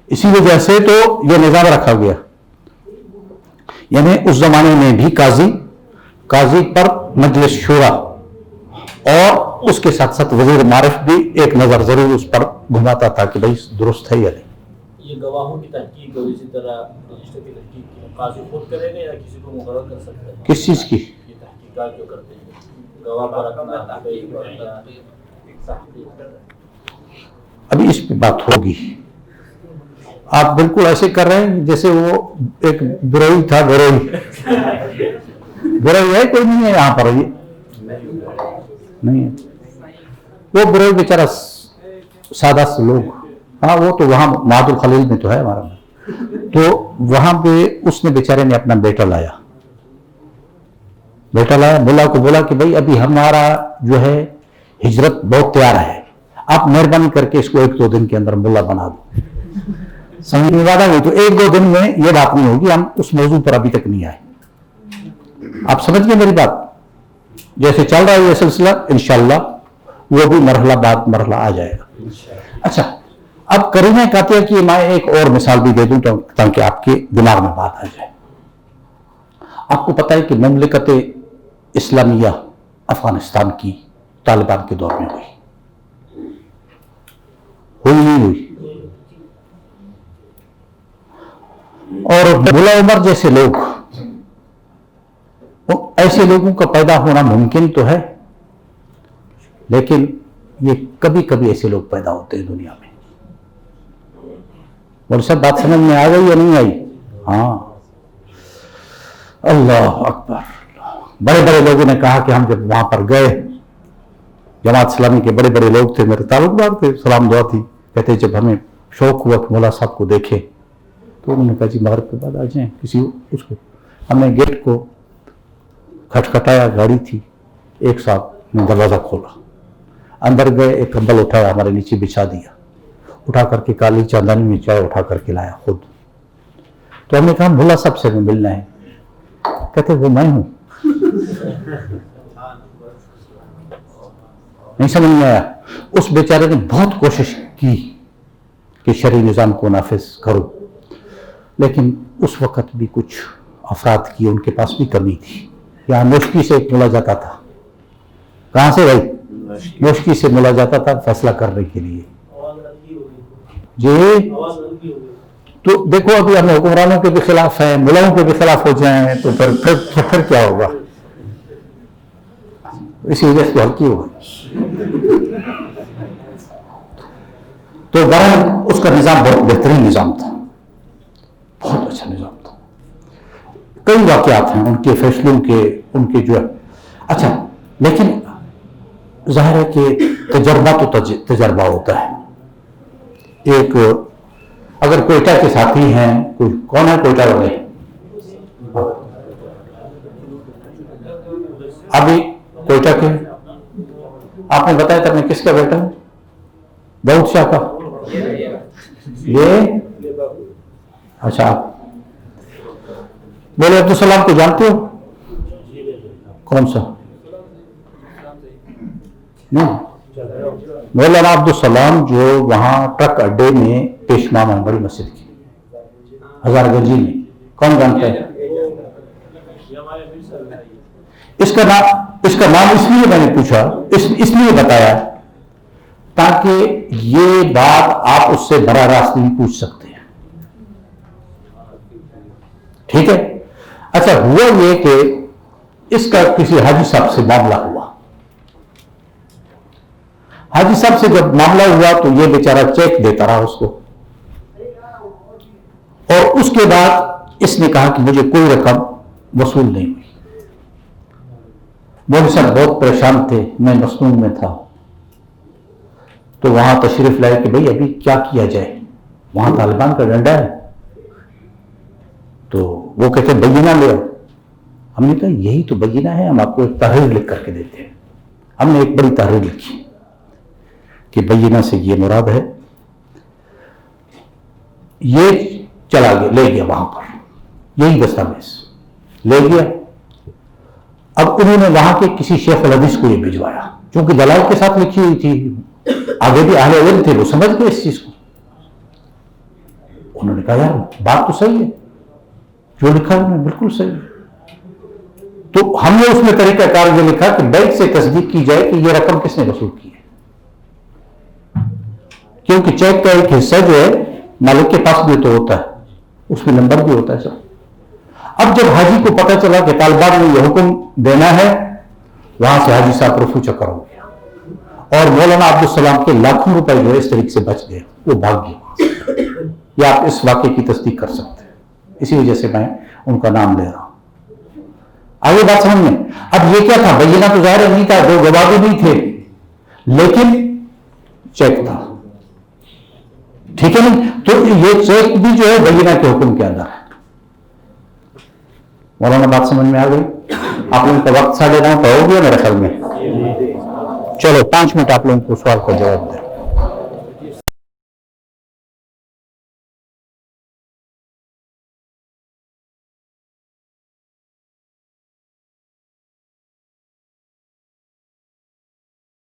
इसी वजह से तो यह निजाम रखा गया। यानी उस जमाने में भी काजी पर मजलिस शूरा और उसके साथ साथ वजीर मारिफ भी एक नजर जरूर उस पर घुमाता था कि भाई दुरुस्त है या नहीं। ये गवाहों की तहकीक और इसी तरह रजिस्टर की तहकीक काजी खुद करेगा या किसी को मुकर्रर कर सकता है? किस चीज की? ये तहकीकात जो करते हैं, गवाह पर अपना अभी इस पे बात होगी। आप बिल्कुल ऐसे कर रहे हैं जैसे वो एक बिरोई था, बिरोई है, कोई नहीं है यहाँ पर, ये नहीं है वो बिरोई बेचारा सादा से लोग। हाँ वो तो वहां मादुल खलील में तो है हमारा, तो वहां पे उसने बेचारे ने अपना बेटा लाया, मुल्ला को बोला कि भाई अभी हमारा जो है हिजरत बहुत तैयार है, आप मेहरबानी करके इसको 1-2 दिन के अंदर मुल्ला बना दो। समझ में बात आ गई? तो 1-2 दिन में यह बात नहीं होगी, हम उस मौजू पर अभी तक नहीं आए। आप समझ गए मेरी बात? जैसे चल रहा है ये सिलसिला, इंशाअल्लाह वो भी मरहला बाद मरहला आ जाएगा। अच्छा, अब करीना कातिया की मैं एक और मिसाल भी दे दूं ताकि आपके दिमाग में बात आ जाए। आपको पता है कि ममलिकत इस्लामिया अफगानिस्तान की तालिबान के दौर में हुई नहीं हुई? और मुल्ला उमर जैसे लोग, ऐसे लोगों का पैदा होना मुमकिन तो है, लेकिन ये कभी कभी ऐसे लोग पैदा होते हैं दुनिया में। और सब बात समझ में आ गई या नहीं आई? हाँ, अल्लाह अकबर। बड़े बड़े लोगों ने कहा कि हम जब वहां पर गए, जमात इस्लामी के बड़े बड़े लोग थे, मेरे ताल्लुकदार थे, सलाम दुआ थी, कहते जब हमें शौक हुआ कि मौला साहब को देखे तो उन्होंने कहा जी मगरिब के बाद आ जाएं किसी उसको। हमने गेट को खटखटाया, गाड़ी थी, एक साहब ने दरवाजा खोला, अंदर गए, एक कंबल उठाया, हमारे नीचे बिछा दिया, उठा करके काली चांदनी में चाय उठा करके लाया खुद। तो हमने कहा मुल्ला साहब से हमें मिलना है। कहते वो मैं हूं। नहीं समझ में आया। उस बेचारे ने बहुत कोशिश की कि शरई निज़ाम को नाफिज करो, लेकिन उस वक्त भी कुछ अफराद की उनके पास भी कमी थी। यहाँ मुश्किल से मिला जाता था। कहाँ से भाई? मुश्किल से मिला जाता था फैसला करने के लिए। जी तो देखो, अभी हम हुक्मरानों के भी खिलाफ हैं, मुलाओं के भी खिलाफ हो जाएं तो फिर क्या होगा? इसी वजह से हल्की होगा। तो बहरहाल उसका निज़ाम बहुत बेहतरीन निज़ाम था, बहुत अच्छा निज़ाम था। कई वाक़यात हैं उनके फैसलों के, उनके जो है अच्छा, लेकिन जाहिर है कि तजर्बा तो तजर्बा होता है। एक अगर कोयटा के साथी हैं, कोई कौन है कोयटा वाले? अभी कोयटा के आपने बताया था मैं किसका बेटा हूं? दाऊद शाह का। ये अच्छा, आप बोले अब्दुल सलाम को जानते हो? कौन सा? नहीं, मौलाना अब्दुल सलाम जो वहां ट्रक अड्डे में पेश नाम है बड़ी मस्जिद की, हजारगंजी में, कौन जानता है? इसका नाम इसलिए मैंने पूछा, इसलिए बताया ताकि ये बात आप उससे बराह रास्त नहीं पूछ सकते हैं। ठीक है? अच्छा, हुआ ये कि इसका किसी हाजी साहब से मामला हुआ। हाजी साहब से जब मामला हुआ तो ये बेचारा चेक देता रहा उसको, और उसके बाद इसने कहा कि मुझे कोई रकम वसूल नहीं हुई। मौलवी साहब बहुत परेशान थे, मैं मसनून में था, तो वहां तशरीफ लाए कि भाई अभी क्या किया जाए, वहां तालिबान का डंडा है। तो वो कहते बयीना ले आओ। हमने कहा यही तो बयीना है, हम आपको एक तहरीर लिख करके देते हैं। हमने एक बड़ी तहरीर लिखी कि बयीना से ये मुराद है। ये चला गया, ले गया वहां पर, यही दस्तावेज ले गया। अब उन्होंने वहां के किसी शेख अल हदीस को ये भिजवाया, क्योंकि दलाल के साथ लिखी हुई थी, आगे भी अहले इल्म थे, वो समझ गए इस चीज को। उन्होंने कहा यार बात तो सही है, जो लिखा है उन्होंने बिल्कुल सही है। तो हमने उसमें तरीकाकार ये लिखा कि बैंक से तस्दीक की जाए कि ये रकम किसने वसूल की है, क्योंकि चेक का एक हिस्सा जो है मालिक के पास भी तो होता है, उसमें नंबर भी होता है सब। अब जब हाजी को पता चला कि तालिबान ने यह हुक्म देना है, वहां से हाजी साहब रफू चक्कर हो गया और मौलाना अब्दुल सलाम के लाखों रुपए जो है इस तरीके से बच गए, वो भाग गए। या आप इस वाक्य की तस्दीक कर सकते हैं, इसी वजह से मैं उनका नाम ले रहा हूं। आगे बात समझ में। अब ये क्या था, बयीना तो जाहिर नहीं था, दो गवाह भी नहीं थे, लेकिन चेक था। ठीक है ना? तो ये चेक भी जो है बयीना के हुक्म के अंदर है। मौलाना बात समझ में आ गई? आप लोगों का वक्त 9:30 हो गया मेरे ख्याल में। चलो 5 मिनट आप लोगों को सवाल का जवाब दें।